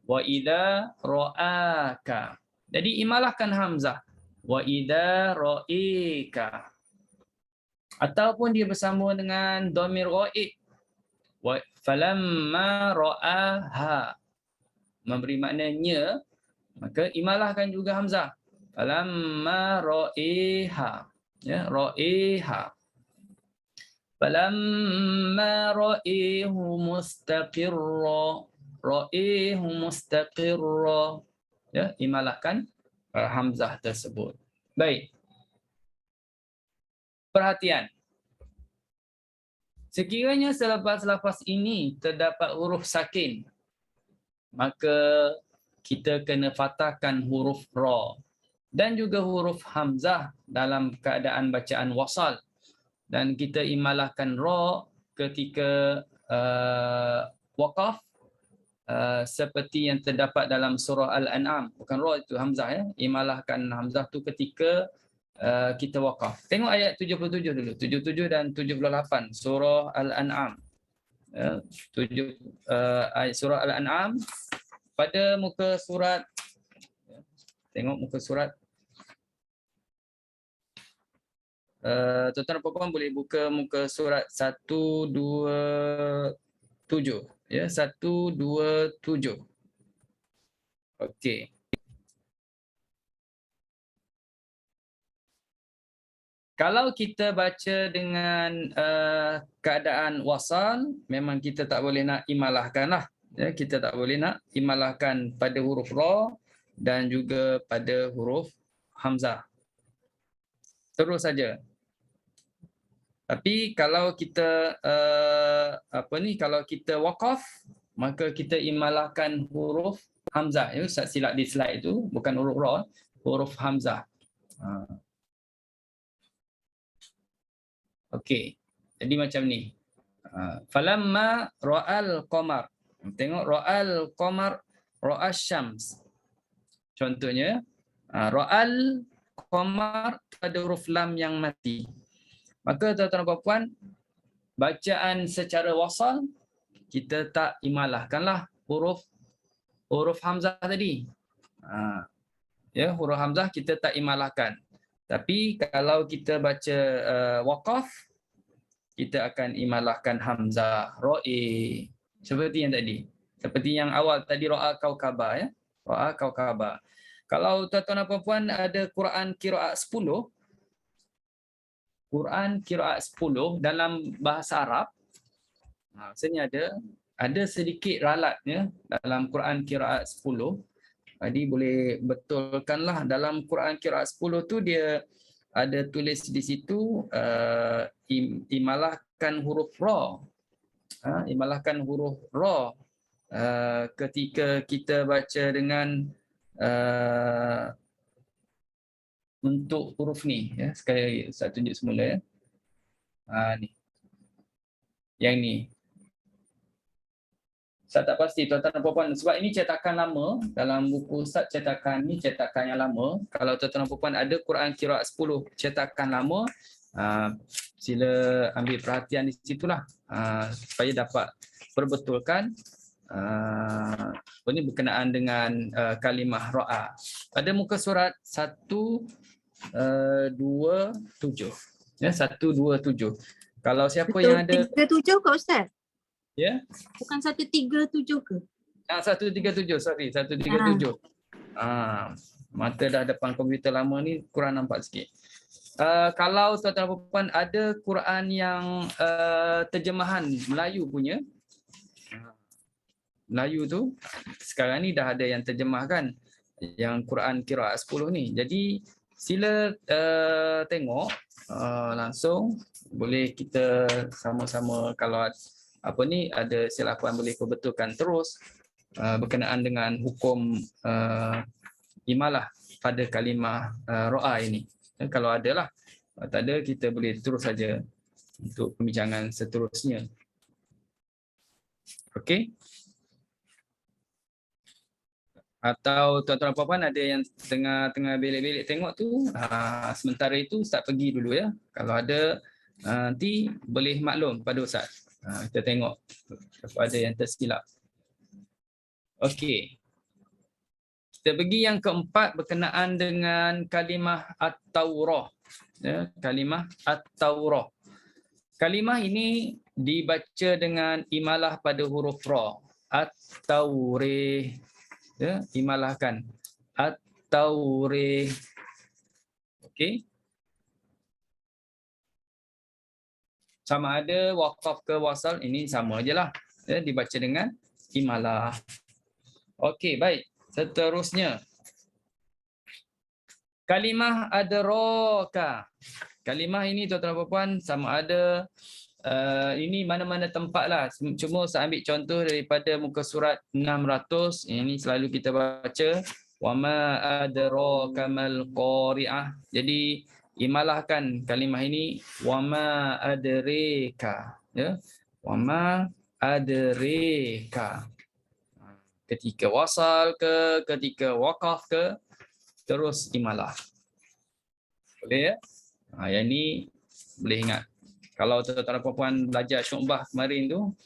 Wa idza ra'aka. Jadi imalahkan hamzah. Wa idza ra'ika. Ataupun dia bersambung dengan dhamir ghaib. Wa falamma ra'aha, memberi maknanya, maka imalahkan juga hamzah. Falamma ra'iha. Ya, ra'iha. Falamma ra'ihu mustaqirra. Ra'ihu mustaqirra. Ya, imalahkan hamzah tersebut. Baik. Perhatian. Sekiranya selepas-lepas ini terdapat huruf sakin, maka kita kena fathahkan huruf ra dan juga huruf hamzah dalam keadaan bacaan wasal, dan kita imalahkan ra ketika waqaf seperti yang terdapat dalam surah Al-An'am. Bukan ra itu hamzah, ya. Imalahkan hamzah tu ketika kita waqaf. Tengok ayat 77 dulu, 77 dan 78 surah Al-An'am. Ayat surah Al-An'am pada muka surat, tengok muka surat, tuan-tuan dan puan boleh buka muka surat 127, ya, 127. Okey. Kalau kita baca dengan keadaan wasal, memang kita tak boleh nak imalahkan lah. Ya, kita tak boleh nak imalahkan pada huruf ra dan juga pada huruf hamzah. Terus saja. Tapi kalau kita kalau kita waqaf, maka kita imalahkan huruf hamzah. Ya, Ustaz silap di slide itu, bukan huruf ra, huruf hamzah. Okey. Jadi macam ni. Falamma ra'al qamar. Tengok ra'al qamar, ra'as syams. Contohnya ra'al qamar pada huruf lam yang mati. Maka tuan-tuan dan puan, bacaan secara wasal kita tak imalahkanlah huruf hamzah tadi. Ya, huruf hamzah kita tak imalahkan. Tapi kalau kita baca waqaf, kita akan imalahkan hamzah, ro'i. Seperti yang tadi. Seperti yang awal tadi ro'a kaukaba ya. Ro'a kaukaba. Kalau tuan-tuan dan puan-puan ada Quran qiraat 10, Quran qiraat 10 dalam bahasa Arab, maksudnya ada sedikit ralatnya dalam Quran qiraat 10. Jadi boleh betulkanlah dalam Quran qiraat 10 tu dia ada tulis di situ imalahkan huruf ra. Imalahkan huruf ra ketika kita baca dengan untuk huruf ni ya. Sekali lagi saya tunjuk semula ya. Ni. Yang ni. Saya tak pasti tuan-tuan dan puan-puan sebab ini cetakan lama dalam buku Ustaz, cetakan ni cetakan yang lama. Kalau tuan-tuan dan puan-puan ada Quran qiraat 10 cetakan lama, sila ambil perhatian di situlah supaya dapat perbetulkan ini berkenaan dengan kalimah ra'a. Pada muka surat 127 ya, 127. Kalau siapa yang ada 137 ke Ustaz? Ya. Bukan 137 ke? 137, sorry, 137. Mata dah depan komputer lama ni kurang nampak sikit. Kalau tuan-tuan dan puan ada Quran yang terjemahan Melayu punya, Melayu tu sekarang ni dah ada yang terjemahkan yang Quran qiraat 10 ni. Jadi sila tengok langsung, boleh kita sama-sama kalau apa ni ada silapan boleh perbetulkan terus berkenaan dengan hukum imalah pada kalimah ra'a ini. Kalau ada lah, tak ada kita boleh terus saja untuk pembincangan seterusnya. Okey. Atau tuan-tuan dan puan-puan ada yang tengah belik-belik tengok tu, sementara itu Ustaz pergi dulu ya. Kalau ada nanti boleh maklum pada Ustaz. Kita tengok ada yang tersilap. Okey. Kita pergi yang keempat berkenaan dengan kalimah at-taurah. Ya, kalimah at-taurah. Kalimah ini dibaca dengan imalah pada huruf ra. At-taurih. Ya, imalahkan. At-taurih. Okey. Sama ada waqaf ke wasal, ini sama ajalah. Ya, dibaca dengan imalah. Okey, baik. Seterusnya. Kalimah adraka. Kalimah ini tuan-tuan dan puan sama ada ini mana-mana tempat lah. Cuma saya ambil contoh daripada muka surat 600. Ini selalu kita baca. Wa ma adraka mal qari'ah. Jadi imalahkan kalimah ini wa ma adrika ya, wa ma adrika. Ketika wasal ke, ketika waqaf ke, terus imalah. Boleh ya? Yang ni boleh ingat. Kalau tuan-tuan dan puan belajar syu'bah kemarin tu,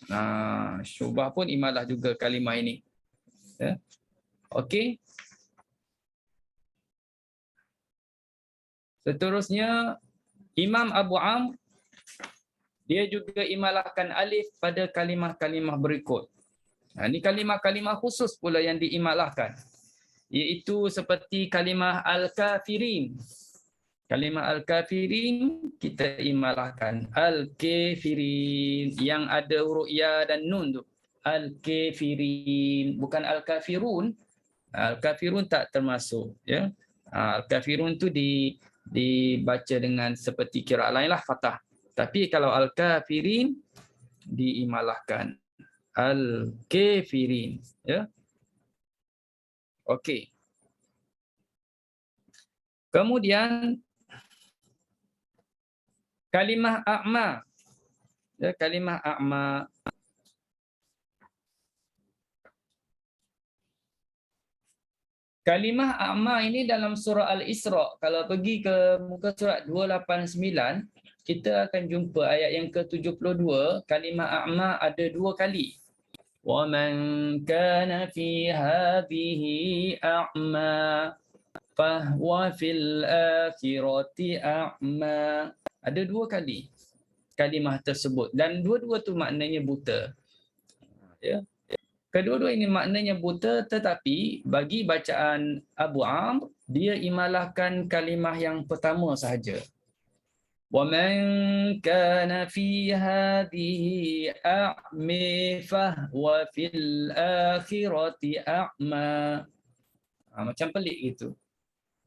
syu'bah pun imalah juga kalimah ini. Ya. Okey. Seterusnya Imam Abu Amr dia juga imalahkan alif pada kalimah-kalimah berikut. Ini kalimah-kalimah khusus pula yang diimalahkan. Iaitu seperti kalimah al-kafirin. Kalimah al-kafirin kita imalahkan al-kafirin yang ada huruf ya dan nun tu. Al-kafirin, bukan al-kafirun. Al-kafirun tak termasuk ya. Al-kafirun tu dibaca dengan seperti qiraat lain lah, fathah. Tapi kalau al-kafirin diimalahkan al-kafirin ya. Okey. Kemudian kalimah a'ma. Ya, kalimah a'ma. Kalimah a'ma ini dalam surah Al-Isra. Kalau pergi ke muka surat 289, kita akan jumpa ayat yang ke-72, kalimah a'ma ada 2 kali. وَمَنْ كَانَ فِي هَذِهِ أَعْمَى fahuwa fil akhirati a'ma. Ada 2 kali kalimah tersebut dan dua-dua tu maknanya buta. Ya. Kedua-dua ini maknanya buta, tetapi bagi bacaan Abu Amr, dia imalahkan kalimah yang pertama sahaja. وَمَنْ كَانَ فِي هَذِهِ أَعْمِي فَهُوَ فِي الْآخِرَةِ أَعْمَى. Macam pelik gitu.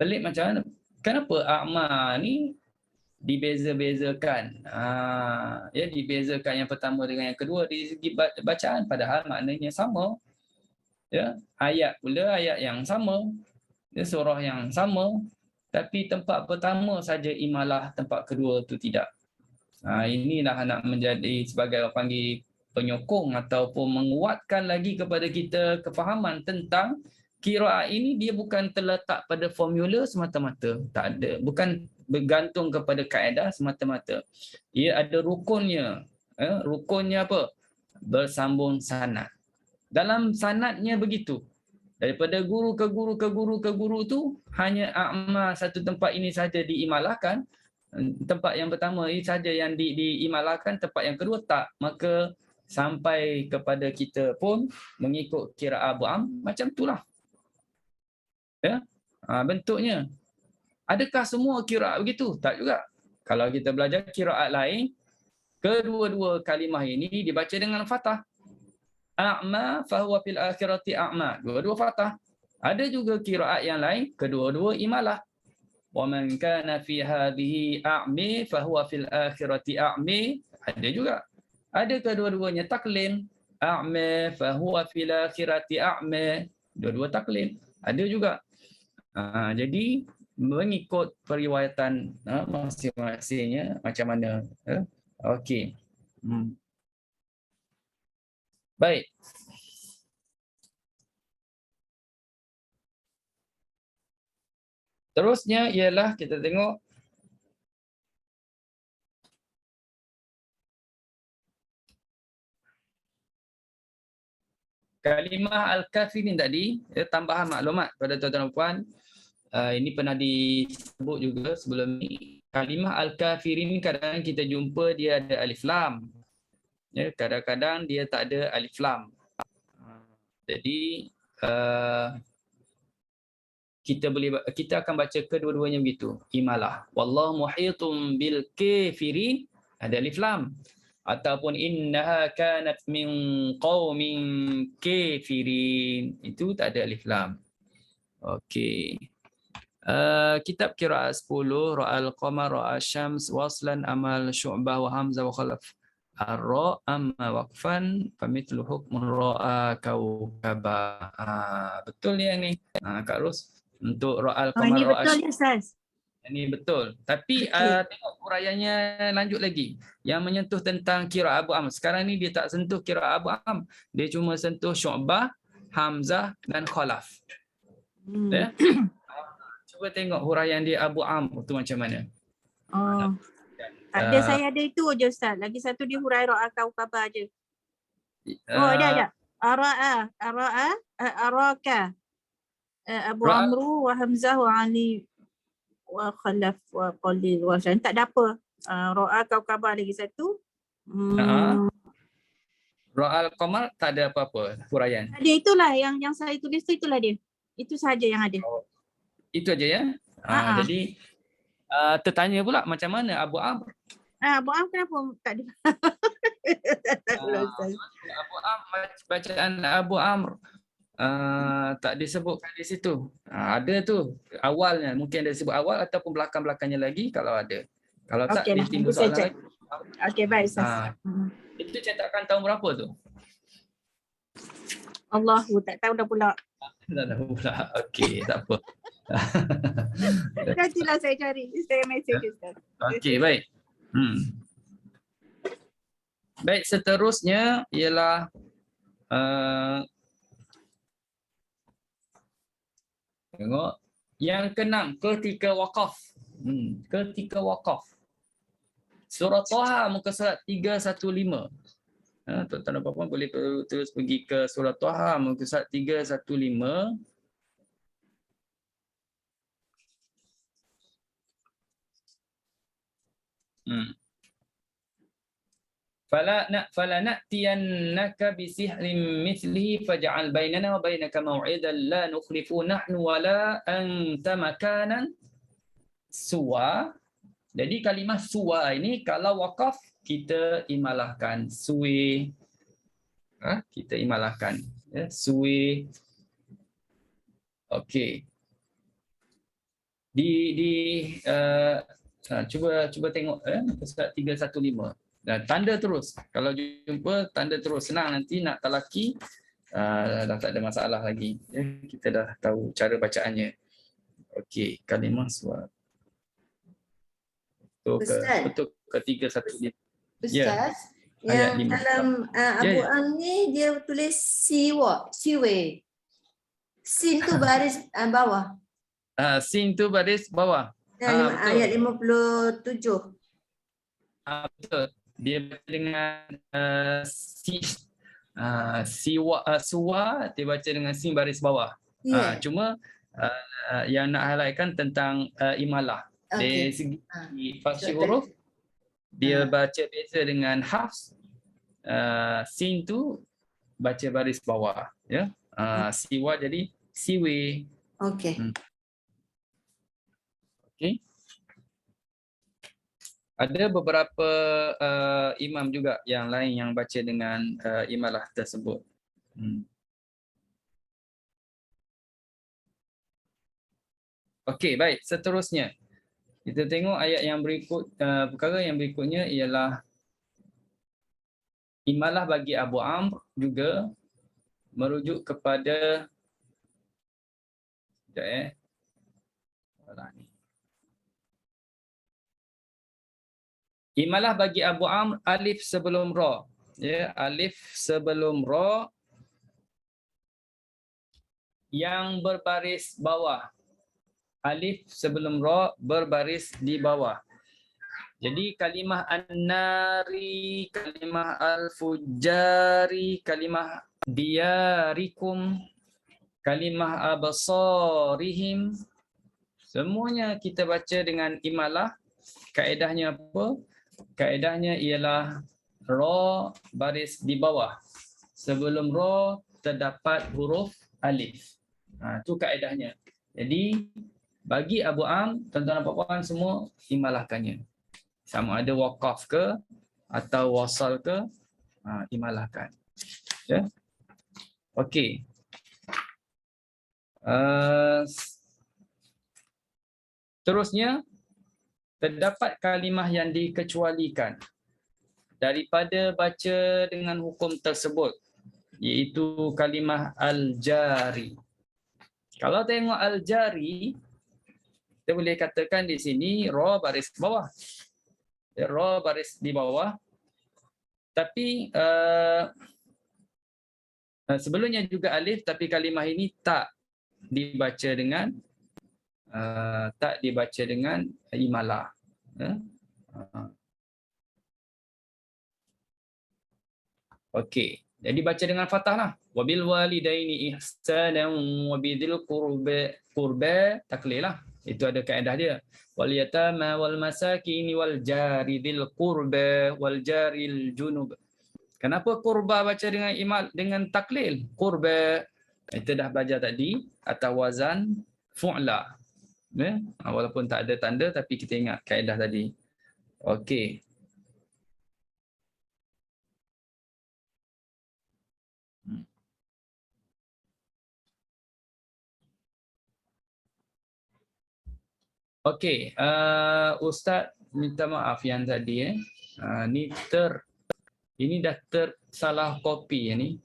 Pelik macam mana? Kenapa a'ma ni dibeza-bezakan? Ya, dibezakan yang pertama dengan yang kedua dari segi bacaan, padahal maknanya sama. Ya, ayat pula ayat yang sama, ya, surah yang sama, tapi tempat pertama saja imalah, tempat kedua tu tidak. Inilah nak menjadi sebagai orang panggil penyokong ataupun menguatkan lagi kepada kita kefahaman tentang qiraat ini. Dia bukan terletak pada formula semata-mata, tak ada, bukan bergantung kepada kaedah semata-mata. Ia ada rukunnya. Rukunnya apa? Bersambung sanad. Dalam sanadnya begitu. Daripada guru ke guru ke guru ke guru tu hanya a'ma satu tempat ini saja diimalahkan. Tempat yang pertama ini saja yang diimalahkan, tempat yang kedua tak. Maka sampai kepada kita pun mengikut qiraat Abu Amr macam itulah. Ya. Bentuknya. Adakah semua qiraat begitu? Tak juga. Kalau kita belajar qiraat lain, kedua-dua kalimah ini dibaca dengan fathah. A'ma fahuwa fil akhirati a'ma. Dua-dua fathah. Ada juga qiraat yang lain, kedua-dua imalah. Wa man kana fi hadhihi a'mi fahuwa fil akhirati a'mi. Ada juga. Ada kedua-duanya taklin. A'ma fahuwa fil akhirati a'ma. Dua-dua taklin. Ada juga. Jadi mengikut periwayatan masing-masingnya macam mana. Okey. Baik. Terusnya ialah kita tengok kalimah al-kafirin tadi, tambahan maklumat pada tuan-tuan dan puan. Ini pernah disebut juga sebelum ini. Kalimah al-kafirin kadang-kadang kita jumpa dia ada alif lam. Ya, kadang-kadang dia tak ada alif lam. Jadi kita akan baca kedua-duanya begitu, imalah. Wallahu muhitum bil kafirin, ada alif lam. Ataupun innaha kanat min qaumin kafirin, itu tak ada alif lam. Okey. Kitab qiraat 10, ra'al qamar ra'al syams waslan amal syu'bah wa hamzah wa khalaf. Ar-ra amma waqfan famithlu hukmun ra'a kaukaba. Betul yang ni. Kak Ros, untuk ra'al qamar Ini ra'al betul ya, Ustaz? ini betul. Tapi tengok huraiannya lanjut lagi. Yang menyentuh tentang qiraat Abu Amr. Sekarang ni dia tak sentuh qiraat Abu Amr. Dia cuma sentuh Syu'bah, Hamzah dan Khalaf. Ya? Cuba tengok huraian dia Abu Amr tu macam mana. Ada saya ada itu je, Ustaz. Lagi satu di hurai ra'a kaukaba je. Ada. Araka. Abu Amru wa Hamzah wa Ali wa Khalaf wa Qalil wa Syan. Tak ada apa. Ra'a kaukaba lagi satu. Ra'al qamar tak ada apa-apa huraian. Ada, itulah yang saya tulis tu, itulah dia. Itu sahaja yang ada. Itu aja ya. Jadi tertanya pula macam mana Abu Amr? Abu Amr kenapa tak ada? Abu Amr, bacaan Abu Amr tak disebutkan di situ. Ada tu awalnya, mungkin ada disebut awal ataupun belakang-belakangnya lagi kalau ada. Kalau tak dia timbul soalan lagi. Okey, baik, Ustaz. Itu cetakan tahun berapa tu? Allahu tak tahu dah pula. Tak tahu pula. Okey, tak apa. Nantilah saya cari. Saya mesej Ustaz. Okey, baik. Baik, seterusnya ialah tengok yang keenam, ketika waqaf. Ketika waqaf. Surah Taha muka surat 315. Tuan-tuan dan puan-puan boleh terus pergi ke surah Taha muka surat 315. فلا نأتينك بسحر مثله فاجعل بيننا وبينك موعدا لا نخلف نحن ولا أنت مكانا سوى. Jadi kalimah suwa ini kalau waqaf kita imalahkan suwe, kita imalahkan ya, suwe. Okey. Cuba tengok surat 315. Dan tanda terus. Kalau jumpa tanda terus, senang nanti nak talaki dah tak ada masalah lagi. Ya, kita dah tahu cara bacaannya. Okey, kalimah suara. Betul ke 315. Ustaz, Ayat yang 5. dalam Abu Am ni dia tulis siwe. Sin tu baris bawah. Sin tu baris bawah. Betul. Ayat 57. Betul. Dia baca dengan suwa dia baca dengan sin baris bawah. Yeah. Cuma yang nak highlightkan tentang imalah. Dari segi fasih huruf dia baca beza dengan hafs. Sin tu baca baris bawah, ya. Siwa jadi siwe. Okey. Okey. Ada beberapa imam juga yang lain yang baca dengan imalah tersebut. Okey, baik. Seterusnya kita tengok ayat yang berikut. Perkara yang berikutnya ialah imalah bagi Abu Amr juga merujuk kepada imalah bagi Abu Amr alif sebelum ra. Ya, alif sebelum ra yang berbaris bawah. Alif sebelum ra berbaris di bawah. Jadi kalimah an-nari, kalimah al-fujari, kalimah diyarikum, kalimah absarihim, semuanya kita baca dengan imalah. Kaedahnya apa? Kaedahnya ialah ra baris di bawah. Sebelum ra terdapat huruf alif. Itu kaedahnya. Jadi bagi Abu Am, tuan-tuan dan puan-puan semua imalahkannya. Sama ada waqaf ke atau wasal ke, imalahkan. Ya. Okey. Terusnya terdapat kalimah yang dikecualikan daripada baca dengan hukum tersebut, iaitu kalimah al-jari. Kalau tengok al-jari, kita boleh katakan di sini ra baris bawah. Ra baris di bawah. Tapi sebelumnya juga alif, tapi kalimah ini tak dibaca dengan imalah. Okey. Jadi baca dengan fathah lah. Wabil walidaini ihsanan wa bidzil qurba taklil lah. Itu ada kaedah dia. Wal yatama wal masakin wal jari dzil qurba wal jaril junub. Kenapa qurba baca dengan taklil? Qurba kita dah belajar tadi atas wazan fu'la. Ya? Walaupun tak ada tanda tapi kita ingat kaedah tadi. Okey. Okey, Ustaz minta maaf yang tadi ini dah tersalah kopi ni.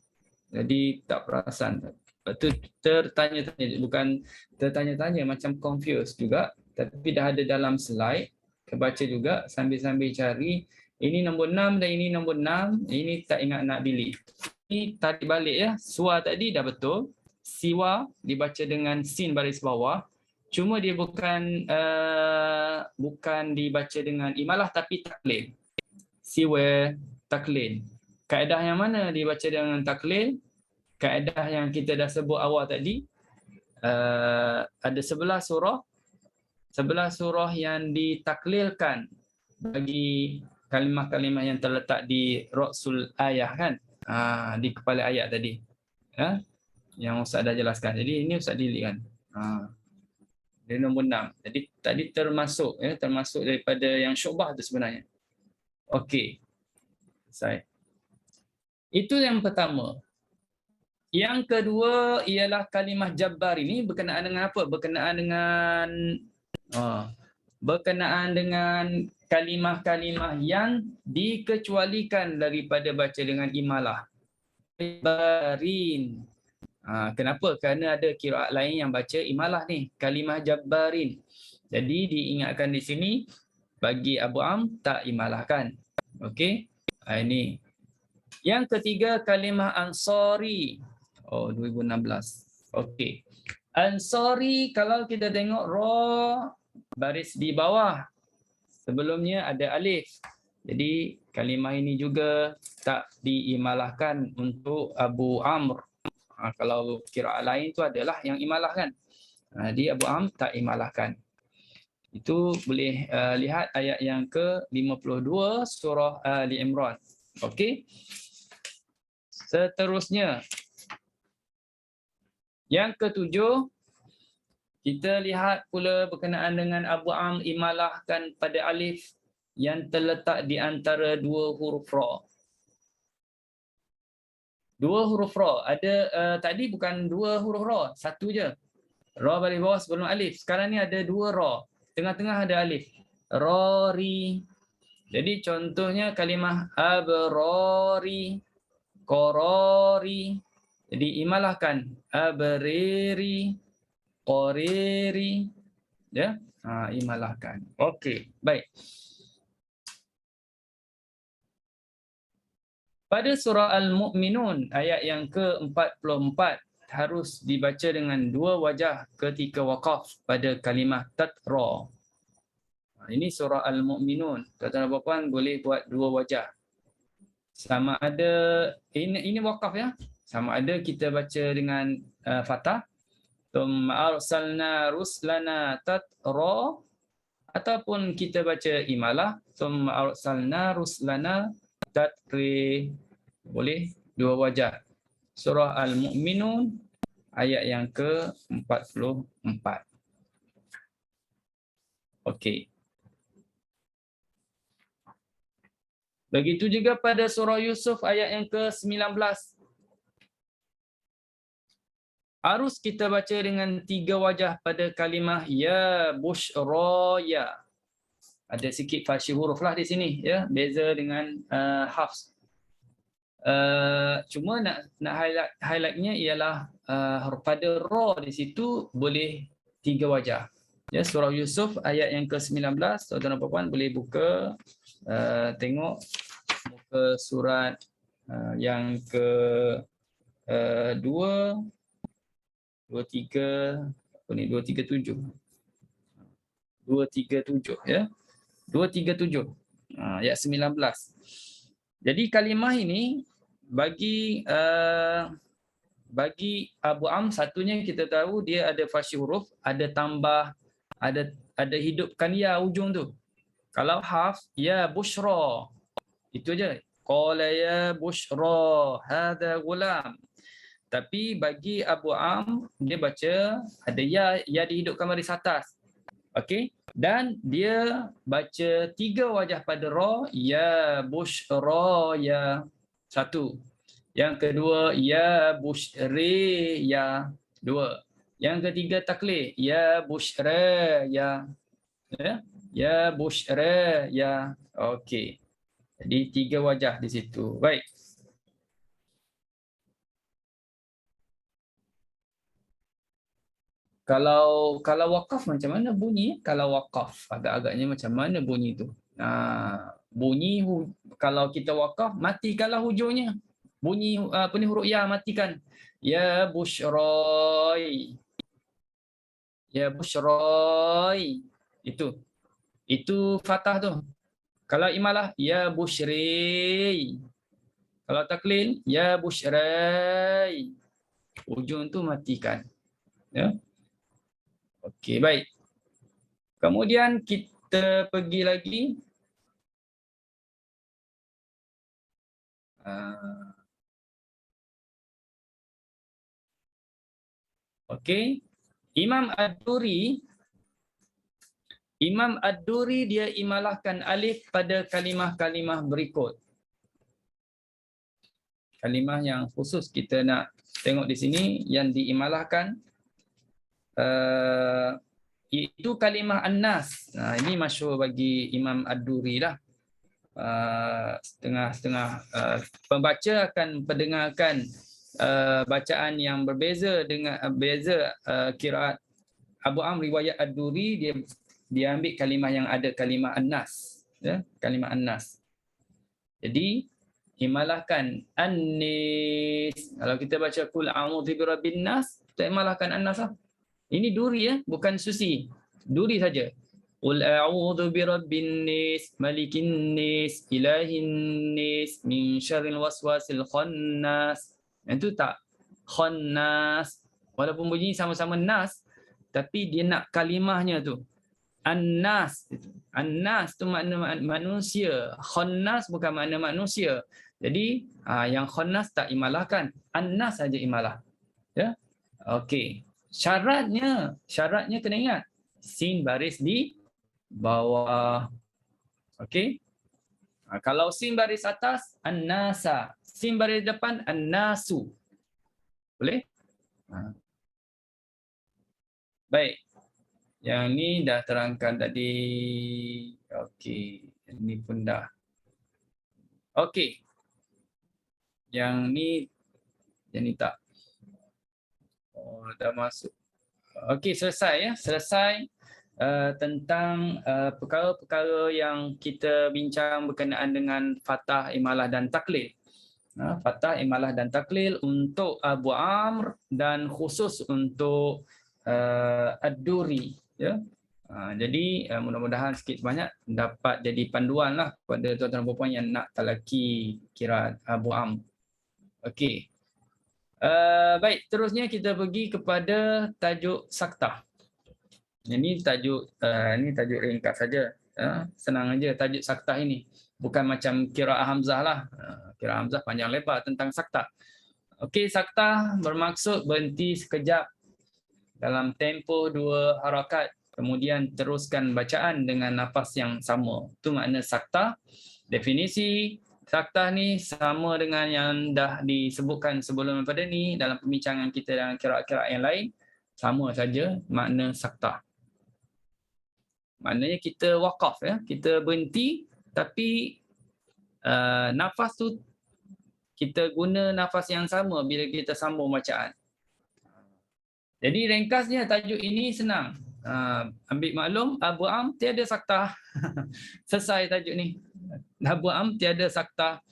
Jadi tak perasan. Itu tertanya-tanya, bukan tertanya-tanya, macam confused juga, tapi dah ada dalam slide. Kebaca juga sambil-sambil cari. Ini nombor 6 dan ini nombor 6. Ini tak ingat nak delete. Ini tarik balik ya. Suwa tadi dah betul. Siwa dibaca dengan sin baris bawah. Cuma dia bukan dibaca dengan imalah tapi taklil. Siwa, taklil. Kaedah yang mana dibaca dengan taklil? Kaedah yang kita dah sebut awal tadi. Ada 11 surah yang ditaklilkan bagi kalimah-kalimah yang terletak di ra'sul ayah kan, di kepala ayat tadi, yang Ustaz dah jelaskan. Jadi ini Ustaz delete kan. Dia nombor 6. Jadi tadi termasuk termasuk daripada yang syubhah tu sebenarnya. Okey. Selesai. Itu yang pertama. Yang kedua ialah kalimah jabbar ini berkenaan dengan apa? Berkenaan dengan kalimah-kalimah yang dikecualikan daripada baca dengan imalah. Jabbarin. Kenapa? Kerana ada qiraat lain yang baca imalah ni, kalimah jabbarin. Jadi diingatkan di sini bagi Abu Am tak imalahkan. Okey. Ini. Yang ketiga kalimah ansari. 2016. Okey. Ansari kalau kita tengok ra baris di bawah. Sebelumnya ada alif. Jadi kalimah ini juga tak diimalahkan untuk Abu Amr. Kalau qiraat lain tu adalah yang imalahkan. Di Abu Amr tak imalahkan. Itu boleh lihat ayat yang ke-52 surah Ali Imran. Okey. Seterusnya yang ketujuh, kita lihat pula berkenaan dengan Abu Amr imalahkan pada alif yang terletak di antara dua huruf ra. Dua huruf ra. Ada tadi bukan dua huruf ra, satu je. Ra baris bawah sebelum alif. Sekarang ni ada dua ra. Tengah-tengah ada alif. Rori. Jadi contohnya kalimah abrori, korori. Jadi imalahkan abriri, qoriri, ya, imalahkan. Okey, baik. Pada surah Al-Mu'minun ayat yang ke-44 harus dibaca dengan dua wajah ketika waqaf pada kalimah tatra. Ini surah Al-Mu'minun. Tuan-tuan dan puan boleh buat dua wajah. Sama ada ini waqaf ya. Sama ada kita baca dengan fathah, tsumma arsalna ruslana tatra, ataupun kita baca imalah, tsumma arsalna ruslana tatri. Boleh dua wajah. Surah Al-Mu'minun ayat yang ke-44. Okey. Begitu juga pada surah Yusuf ayat yang ke-19. Harus kita baca dengan tiga wajah pada kalimah ya bushraya. Ada sikit fasih huruf lah di sini, ya, beza dengan hafs. Cuma nak highlightnya ialah pada ra di situ boleh tiga wajah. Ya, surah Yusuf ayat yang ke-19, tuan-tuan dan puan boleh buka tengok muka surat yang ke 237 ya. 237 ayat 19. Jadi kalimah ini bagi Abu Am, satunya kita tahu dia ada fasih huruf, ada tambah, ada hidupkan ya ujung tu. Kalau hafs ya bushra, itu je. Qala ya bushra hadha gulam. Tapi bagi Abu Am dia baca ada ya dihidupkan baris atas. Okey, dan dia baca tiga wajah pada ra, ya bushra ya satu. Yang kedua ya bushri ya dua. Yang ketiga taklid ya bushra ya bushra ya. Okey. Jadi tiga wajah di situ. Baik. Kalau waqaf macam mana bunyi? Kalau waqaf agak-agaknya macam mana bunyi tu? Bunyi kalau kita waqaf matikanlah hujungnya. Bunyi huruf ya matikan. Ya bushrai. Ya bushrai. Itu fathah tu. Kalau imalah ya bushri. Kalau taklil ya bushrai. Ujung tu matikan. Ya. Okey, baik. Kemudian kita pergi lagi Okey. Imam Ad-Duri dia imalahkan alif pada kalimah-kalimah berikut. Kalimah yang khusus kita nak tengok di sini yang diimalahkan iaitu kalimah An-Nas. Ini masyhur bagi Imam Ad-Duri lah. Setengah-setengah pembaca akan pendengarkan bacaan yang berbeza dengan qiraat Abu Amr riwayat Ad-Duri, dia ambil kalimah yang ada kalimah An-Nas, ya, kalimah An-Nas. Jadi imalahkan An-Nis. Kalau kita baca qul a'udzu birabbin nas, kita imalahkan An-Nas lah. Ini Duri ya, bukan Susi. Duri saja. Qul a'udzu birabbin nis, malikin nis, ilahin nis, min syarril waswasil khannas. Itu tak khannas. Walaupun bunyi sama-sama nas, tapi dia nak kalimahnya tu. An-Nas. An-Nas tu makna manusia. Khannas bukan makna manusia. Jadi yang khannas tak imalahkan. An-Nas saja imalah. Ya. Okey. Syaratnya kena ingat. Sin baris di bawah. Okey. Kalau sin baris atas, An-Nasa. Sin baris depan, An-Nasu. Boleh? Baik. Yang ni dah terangkan tadi. Okey. Ini pun dah. Okey. Yang ni tak. Oh, dah masuk. Okey, selesai ya. Selesai tentang perkara-perkara yang kita bincang berkenaan dengan fathah, imalah dan taklil. Fathah, imalah dan taklil untuk Abu Amr dan khusus untuk Ad-Duri. Ya. Jadi mudah-mudahan sikit sebanyak dapat jadi panduan lah kepada tuan-tuan dan puan yang nak talaki qiraat Abu Amr. Okey. Baik, terusnya kita pergi kepada tajuk saktah. Ini tajuk ringkas saja. Senang aja tajuk saktah ini. Bukan macam qiraat Hamzah lah. Qiraat Hamzah panjang lebar tentang saktah. Okey, saktah bermaksud berhenti sekejap dalam tempoh 2 harakat, kemudian teruskan bacaan dengan nafas yang sama. Itu makna saktah. Definisi saktah ni sama dengan yang dah disebutkan sebelum daripada ni dalam pembincangan kita dengan qiraat-qiraat yang lain. Sama saja makna saktah. Maknanya kita waqaf ya, kita berhenti tapi nafas tu kita guna nafas yang sama bila kita sambung bacaan. Jadi ringkasnya tajuk ini senang. Ambil maklum Abu Amr tiada saktah. Selesai tajuk ni. Abu Amr tiada saktah.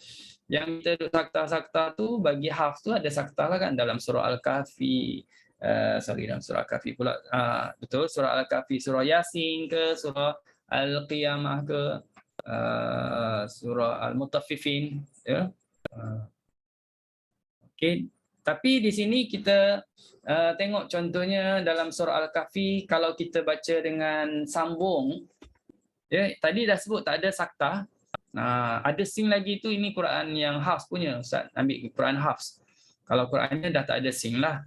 Yang kita duduk saktah-saktah tu bagi Hafs tu ada saktah lah kan dalam surah Al-Kahfi. Dalam surah Al-Kahfi pula. Betul, surah Al-Kahfi, surah Yasin ke, surah Al-Qiyamah ke, surah Al-Mutaffifin. Ya. Okey. Tapi di sini kita tengok contohnya dalam surah Al-Kahfi, kalau kita baca dengan sambung, ya, tadi dah sebut tak ada saktah. Ada sing lagi tu, ini Quran yang Hafs punya. Ustaz ambil Quran Hafs. Kalau Qurannya dah tak ada sing lah.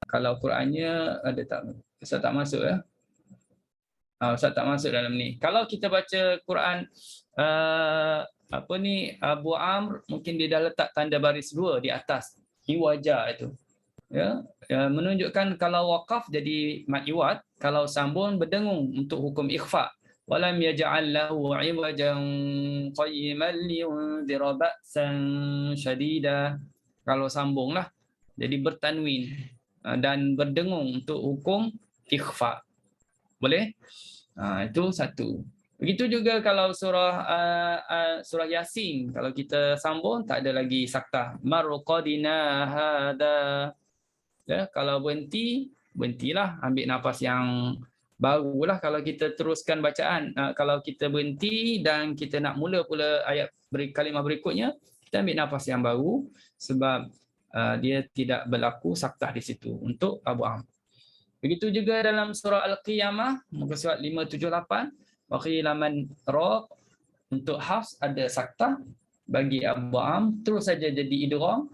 Kalau Qurannya ada tak? Ustaz tak masuk ya? Ustaz tak masuk dalam ni. Kalau kita baca Quran Abu Amr, mungkin dia dah letak tanda baris 2 di atas iwaja itu. Ya, menunjukkan kalau waqaf jadi mad iwad, kalau sambung berdengung untuk hukum ikhfa. Walam yaj'al lahu 'iwajan qayyiman liyunzira ba'san syadida. Kalau sambunglah jadi bertanwin dan berdengung untuk hukum ikhfa. Boleh? Itu satu. Begitu juga kalau surah Yasin, kalau kita sambung tak ada lagi saktah. Marqadina hada. Ya, kalau berhentilah, ambil nafas yang barulah kalau kita teruskan bacaan. Kalau kita berhenti dan kita nak mula pula ayat kalimah berikutnya, kita ambil nafas yang baru sebab dia tidak berlaku saktah di situ untuk Abu Amr. Begitu juga dalam surah Al-Qiyamah, muka surat 578, wa qila man raq, untuk Hafs ada saktah bagi Abu Am terus saja jadi idgham.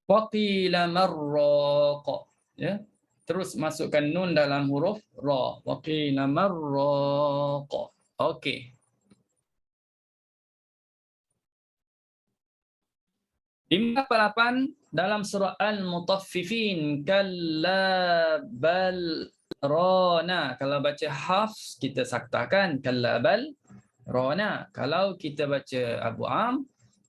Waqila marraqa, ya. Terus masukkan nun dalam huruf ra. Waqila marraqa. Okey. 5/8 dalam surah Al-Mutaffifin, kalla bal rana. Kalau baca Hafs kita saktahkan kalla bal rana. Kalau kita baca Abu Am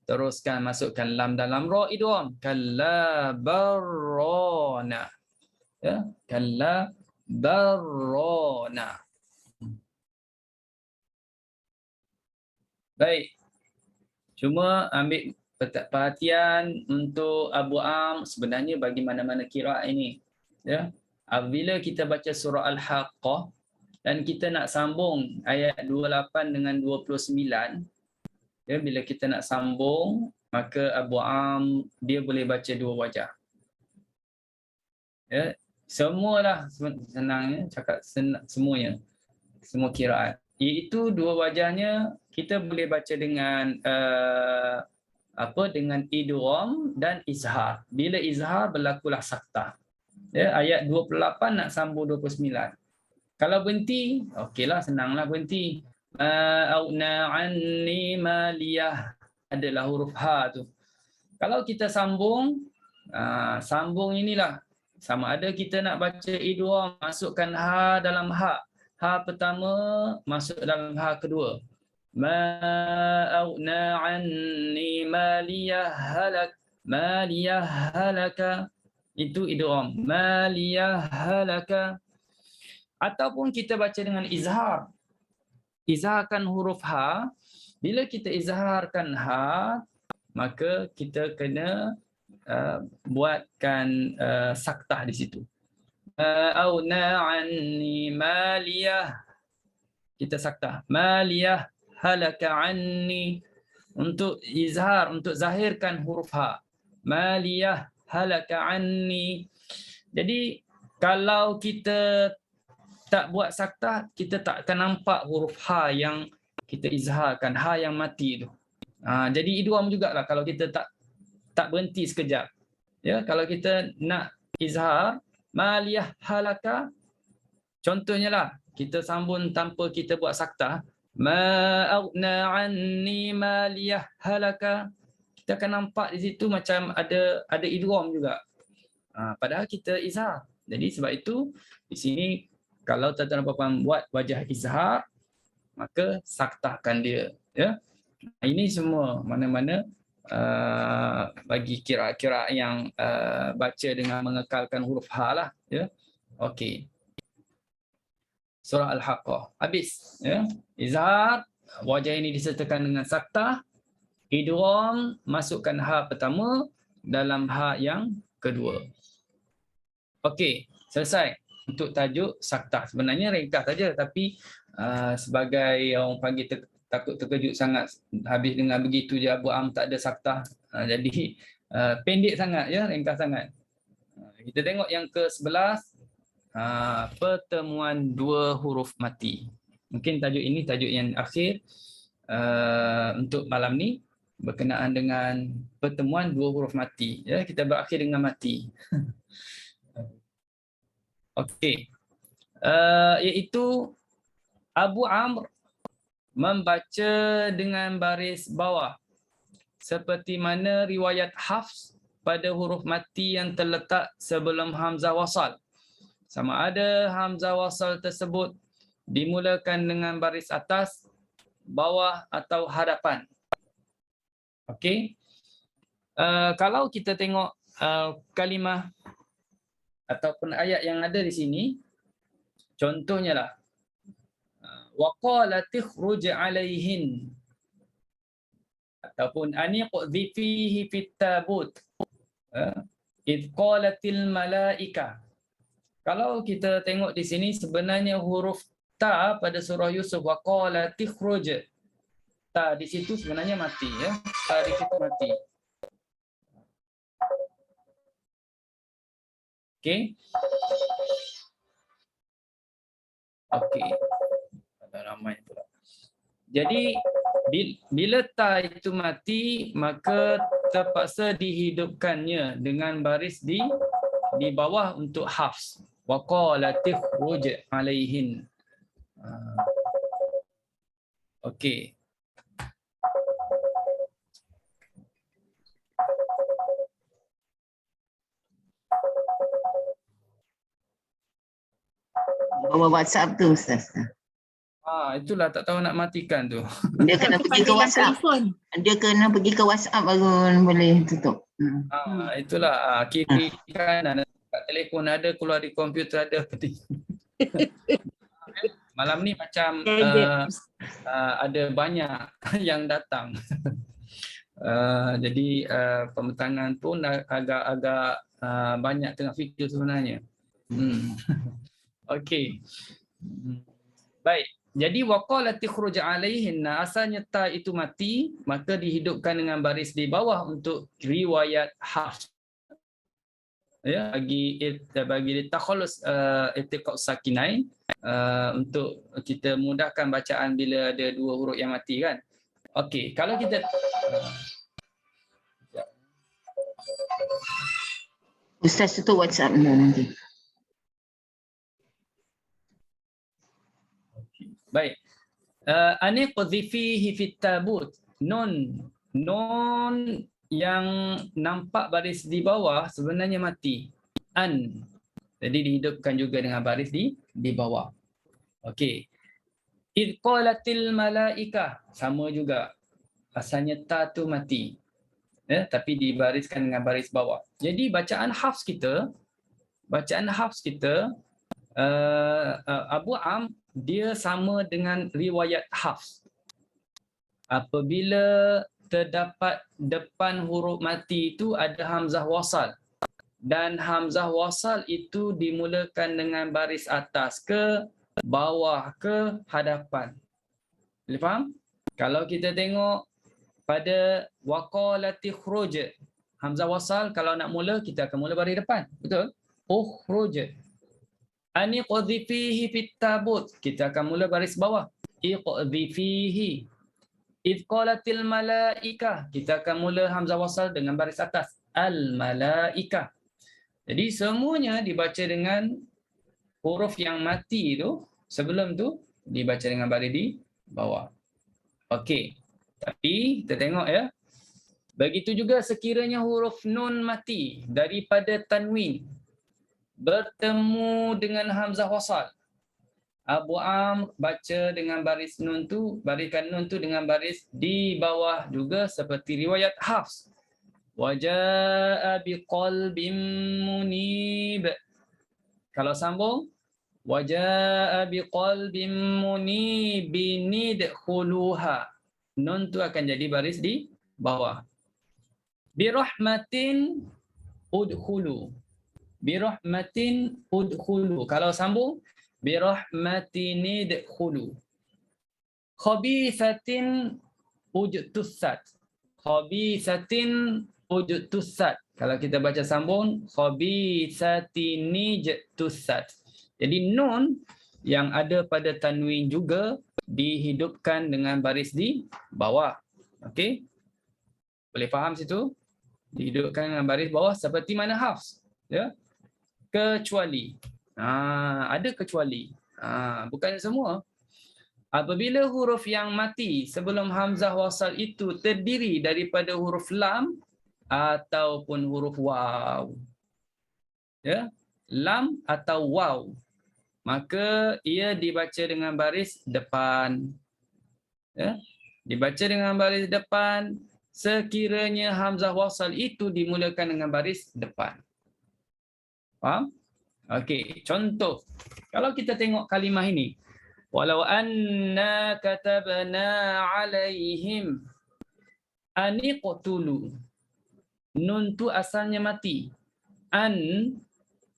teruskan masukkan lam dalam ra idgham, kalla barrana. Ya, kalla barrana. Baik. Cuma ambil perhatian untuk Abu Am sebenarnya bagi mana-mana qiraat ini. Ya. Apabila kita baca surah Al-Haqqah dan kita nak sambung ayat 28 dengan 29, ya, bila kita nak sambung maka Abu Am dia boleh baca dua wajah. Ya, semualah senangnya cakap semuanya. Semua qiraat. Iaitu dua wajahnya kita boleh baca dengan dengan idgham dan izhar. Bila izhar berlakulah saktah. Ya, ayat 28 nak sambung 29. Kalau berhenti, okeylah, senanglah berhenti. Ma'auna anni maliyah, adalah huruf ha tu. Kalau kita sambung, sambung inilah sama ada kita nak baca idgham, masukkan ha dalam ha. Ha pertama masuk dalam ha kedua. Ma'auna anni maliyah halak, maliyah halaka. Itu idgham. Maliyah halaka. Ataupun kita baca dengan izhar. Izharkan huruf ha. Bila kita izharkan ha, maka kita kena buatkan saktah di situ. Ma'auna anni maliyah. Kita saktah. Maliyah halaka anni. Untuk izhar, untuk zahirkan huruf ha. Maliyah halaka anni. Jadi kalau kita tak buat saktah, kita tak akan nampak huruf ha yang kita izharkan, ha yang mati tu. Jadi idgham jugalah kalau kita tak berhenti sekejap. Ya, kalau kita nak izhar maliyah halaka, contohnya lah kita sambung tanpa kita buat saktah, ma'aghna anni maliyah halaka, kita akan nampak di situ macam ada idgham juga. Padahal kita izhar. Jadi sebab itu di sini kalau tuan-tuan dan puan buat wajah izhar, maka saktahkan dia. Ya, ini semua mana-mana bagi kira-kira yang baca dengan mengekalkan huruf ha lah. Ya, okey. Surah Al-Haqqah habis. Ya, izhar, wajah ini disertakan dengan saktah. Idgham, masukkan ha pertama dalam ha yang kedua. Okey, selesai. Untuk tajuk saktah. Sebenarnya ringkas saja, tapi sebagai orang panggil takut terkejut sangat habis dengan begitu je Abu Am tak ada saktah. Jadi pendek sangat, ya, ringkas sangat. Kita tengok yang ke-11, pertemuan dua huruf mati. Mungkin tajuk ini tajuk yang akhir untuk malam ni, berkenaan dengan pertemuan dua huruf mati. Ya, kita berakhir dengan mati. Okey. Iaitu Abu Amr membaca dengan baris bawah seperti mana riwayat Hafs pada huruf mati yang terletak sebelum hamzah wasal. Sama ada hamzah wasal tersebut dimulakan dengan baris atas, bawah atau hadapan. Okey. Kalau kita tengok kalimah ataupun ayat yang ada di sini, contohnya lah, waqalat ikhruj alaihin, ataupun aniqdhi fihi fit tabut, id qalatil malaika. Kalau kita tengok di sini sebenarnya huruf ta pada surah Yusuf, waqalat ikhruj, ta di situ sebenarnya mati, ya. Ta di situ mati. Okey. Okey. Ada ramai pula. Jadi bila ta itu mati, maka terpaksa dihidupkannya dengan baris di bawah untuk hafs. Wa qalatif ruj alaihin. Okey. Bawa WhatsApp tu Ustaz. Itulah tak tahu nak matikan tu. Dia kena pergi ke WhatsApp. Dia kena pergi ke WhatsApp baru boleh tutup. Itulah kiri kanan kat telefon ada, keluar di komputer ada. Malam ni macam ada banyak yang datang. Jadi pembentangan pun agak-agak banyak tengah fikir sebenarnya. Okey. Baik. Jadi waqalati khuruj alaihinna, asalnya ta itu mati, maka dihidupkan dengan baris di bawah untuk riwayat hafs. Ya, bagi takhallus iltiqa' sakinain, untuk kita mudahkan bacaan bila ada dua huruf yang mati kan. Okey, kalau kita Ustaz tutup WhatsApp nanti. baik. Aniqdhi fihi fit tabut. Nun yang nampak baris di bawah sebenarnya mati. An. Jadi dihidupkan juga dengan baris di bawah. Okey. Id qalatil malaikah, sama juga. Asalnya ta tu mati. Tapi dibariskan dengan baris bawah. Jadi bacaan hafs kita Abu Am dia sama dengan riwayat hafs. Apabila terdapat depan huruf mati itu ada hamzah wasal, dan hamzah wasal itu dimulakan dengan baris atas ke bawah ke hadapan. Boleh faham? Kalau kita tengok pada waqalati khruj, hamzah wasal kalau nak mula kita akan mula baris depan, betul? Ukhruj. Aniqdhi fihi fit tabut, kita akan mula baris bawah. Iqdhi fihi. Idh qalatil malaikah, kita akan mula hamzah wasal dengan baris atas. Al malaikah. Jadi semuanya dibaca dengan huruf yang mati tu, sebelum tu dibaca dengan baris di bawah. Okey. Tapi kita tengok ya. Begitu juga sekiranya huruf nun mati daripada tanwin bertemu dengan hamzah wasal. Abu Amr baca dengan baris nun tu, bariskan nun tu dengan baris di bawah juga seperti riwayat Hafs. Wajaa biqalbin munib. Kalau sambung, wajaa biqalbin munibin idkhuluha. Nun tu akan jadi baris di bawah. Birahmatin udkhulu. Birahmatin udkhulu. Kalau sambung, birahmatin idkhulu. Khabithatin ujtussat. Khabithatin ujtussat. Kalau kita baca sambung, khabithatin ijtussat. Jadi nun yang ada pada tanwin juga dihidupkan dengan baris di bawah. Okey? Boleh faham situ? Dihidupkan dengan baris bawah seperti mana Hafs, ya? Kecuali ada kecuali. Bukan semua. Apabila huruf yang mati sebelum hamzah wasal itu terdiri daripada huruf lam ataupun huruf waw. Ya, lam atau waw. Maka ia dibaca dengan baris depan. Ya, dibaca dengan baris depan sekiranya hamzah wasal itu dimulakan dengan baris depan. Faham? Okey, contoh. Kalau kita tengok kalimah ini, walau anna katabna alaihim aniqtulu. Nun tu asalnya mati. An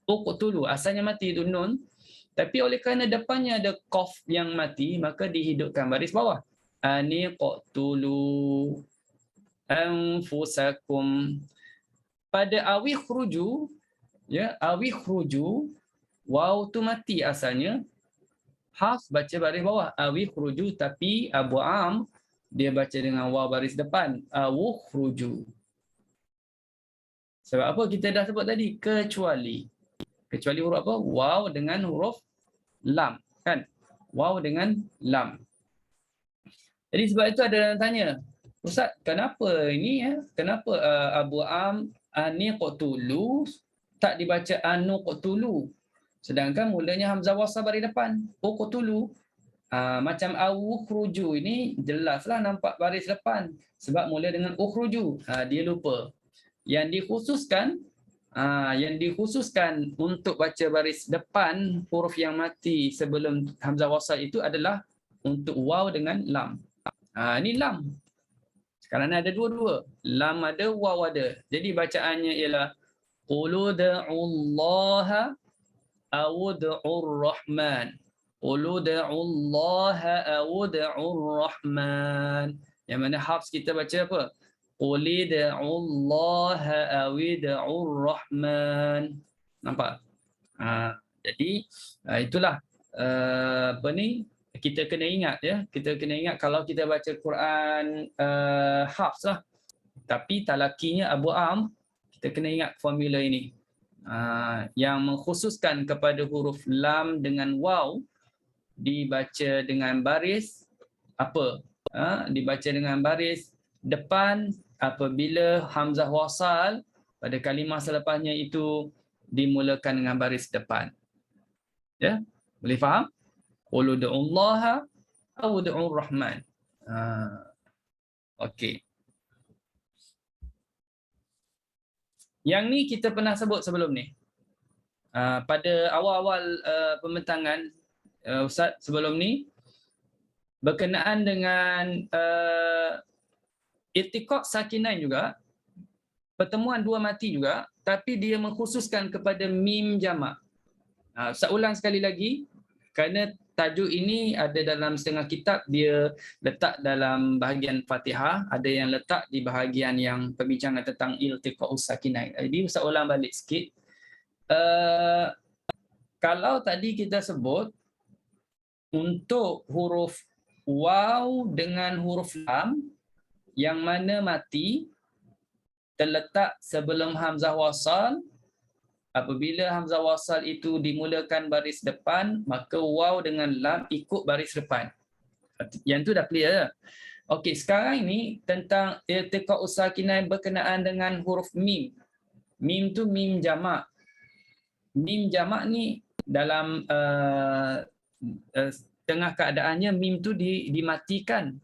uqtulu asalnya mati itu nun, tapi oleh kerana depannya ada qaf yang mati, maka dihidupkan baris bawah. Aniqtulu anfusakum. Pada awi khruju, ya, awi khruju, waw tu mati asalnya. Hafs baca baris bawah awikhruju, tapi Abu Amr dia baca dengan waw baris depan awukhruju. Sebab apa kita dah sebut tadi? Kecuali huruf apa? Waw dengan huruf lam, kan? Waw dengan lam. Jadi sebab itu ada yang tanya, Ustaz, kenapa ini ya? Kenapa Abu Amr aniqtulu tak dibaca anuqtulu? Sedangkan mulanya hamzah wasal baris depan. Uqtulu. Macam awukhruju ini jelaslah nampak baris depan sebab mula dengan ukhruju. Dia lupa. Yang dikhususkan untuk baca baris depan huruf yang mati sebelum hamzah wasal itu adalah untuk waw dengan lam. Ini lam. Sekarang ada dua-dua. Lam ada, waw ada. Jadi bacaannya ialah qul ud'ullaha aw ud'ur rahman. Qul ud'ullaha aw ud'ur rahman. Yang mana Hafs kita baca apa? Qul ud'ullaha aw ud'ur rahman. Nampak? Jadi itulah apa ni, kita kena ingat ya. Kita kena ingat kalau kita baca Quran Hafs lah. Tapi talakinya Abu Amr, kita kena ingat formula ini. Yang mengkhususkan kepada huruf lam dengan waw dibaca dengan baris apa? Dibaca dengan baris depan apabila hamzah wasal pada kalimah selepasnya itu dimulakan dengan baris depan. Ya? Boleh faham? Qul ud'ullaha aw ud'ur rahman. Okey. Yang ni kita pernah sebut sebelum ni. Pada awal-awal pembentangan Ustaz sebelum ni berkenaan dengan iltiqat sakinain juga, pertemuan dua mati juga, tapi dia mengkhususkan kepada mim jamak. Ustaz ulang sekali lagi kerana tajuk ini ada dalam setengah kitab, dia letak dalam bahagian Fatihah, ada yang letak di bahagian yang perbincangan tentang iltiqa'us sakinain. Jadi Ustaz ulang balik sikit. Kalau tadi kita sebut untuk huruf waw dengan huruf lam yang mana mati terletak sebelum hamzah wasal, apabila hamzah wasal itu dimulakan baris depan, maka waw dengan lam ikut baris depan. Yang tu dah clear. Okey, sekarang ini tentang iltiqa'us sakinain berkenaan dengan huruf mim. Mim tu mim jamak. Mim jamak ni dalam tengah keadaannya mim tu dimatikan.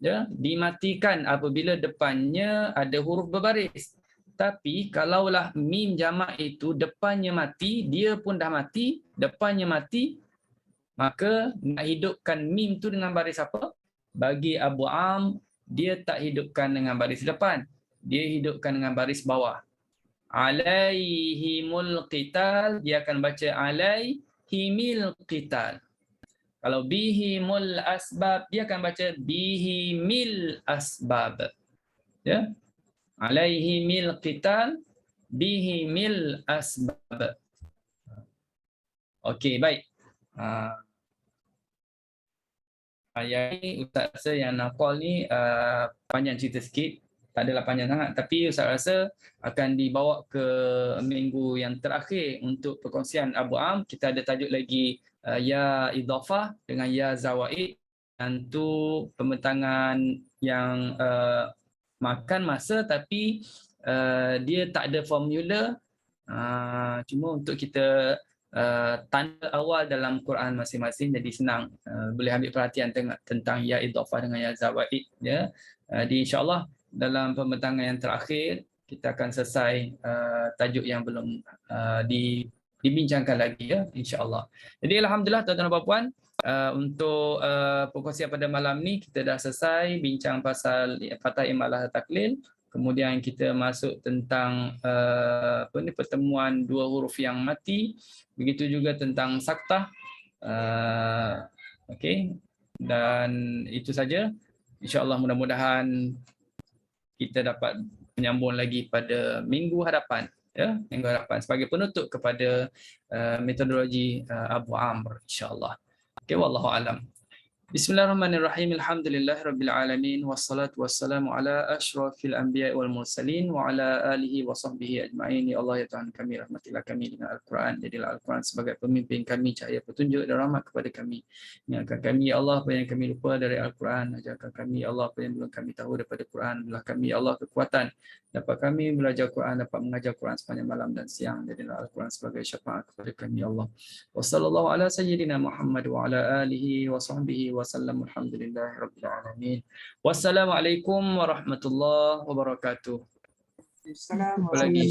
Ya, dimatikan apabila depannya ada huruf berbaris. Tapi kalaulah mim jamak itu depannya mati, dia pun dah mati, depannya mati, maka nak hidupkan mim tu dengan baris apa? Bagi Abu Amr, dia tak hidupkan dengan baris depan, dia hidupkan dengan baris bawah. Alaihimul qital, dia akan baca alaihimil qital. Kalau bihimul asbab, dia akan baca bihimil asbab. Ya? Alaihimil qital bihimil asbab. Okey, baik. Ayat ni Ustaz rasa yang nakal ni panjang cerita sikit. Tak adalah panjang sangat, tapi Ustaz rasa akan dibawa ke minggu yang terakhir untuk perkongsian Abu Amr. Kita ada tajuk lagi ya idhafah dengan ya zawaid. Dan tu pembentangan yang makan masa, tapi dia tak ada formula, cuma untuk kita tanda awal dalam Quran masing-masing, jadi senang boleh ambil perhatian tentang ya idhafah dengan ya zawaid ya. Di insya-Allah dalam pembentangan yang terakhir kita akan selesai tajuk yang belum dibincangkan lagi ya, insya-Allah. Jadi alhamdulillah tuan-tuan dan puan-puan, untuk perkongsian pada malam ni kita dah selesai bincang pasal fathah imalah taklil. Kemudian kita masuk tentang pertemuan dua huruf yang mati. Begitu juga tentang saktah. Okey. Dan itu saja. InsyaAllah mudah-mudahan kita dapat menyambung lagi pada minggu hadapan. Ya, minggu hadapan sebagai penutup kepada metodologi Abu Amr, insyaAllah. Okay, wallahu alam. Bismillahirrahmanirrahim. Alhamdulillahirabbil alamin wassalatu wassalamu ala asyrafil anbiya'i wal mursalin wa ala alihi wa sahbihi ajma'in. Ya Allah ya Tuhan kami, rahmatilah kami dengan Al-Quran. Jadilah Al-Quran sebagai pemimpin kami, cahaya petunjuk dan rahmat kepada kami. Ingatkan kami ya Allah apa yang kami lupa dari Al-Quran. Ajarkan kami ya Allah apa yang belum kami tahu daripada Quran. Berilah kami ya Allah kekuatan dapat kami belajar Quran, dapat mengajar Quran sepanjang malam dan siang. Jadilah Al-Quran sebagai syafaat kepada kami ya Allah. Wassallallahu ala sayyidina Muhammad wa ala alihi wa sahbihi wa sallam. Alhamdulillahirabbil alamin. Wassalamualaikum warahmatullahi wabarakatuh. Assalamualaikum. Jumpa lagi.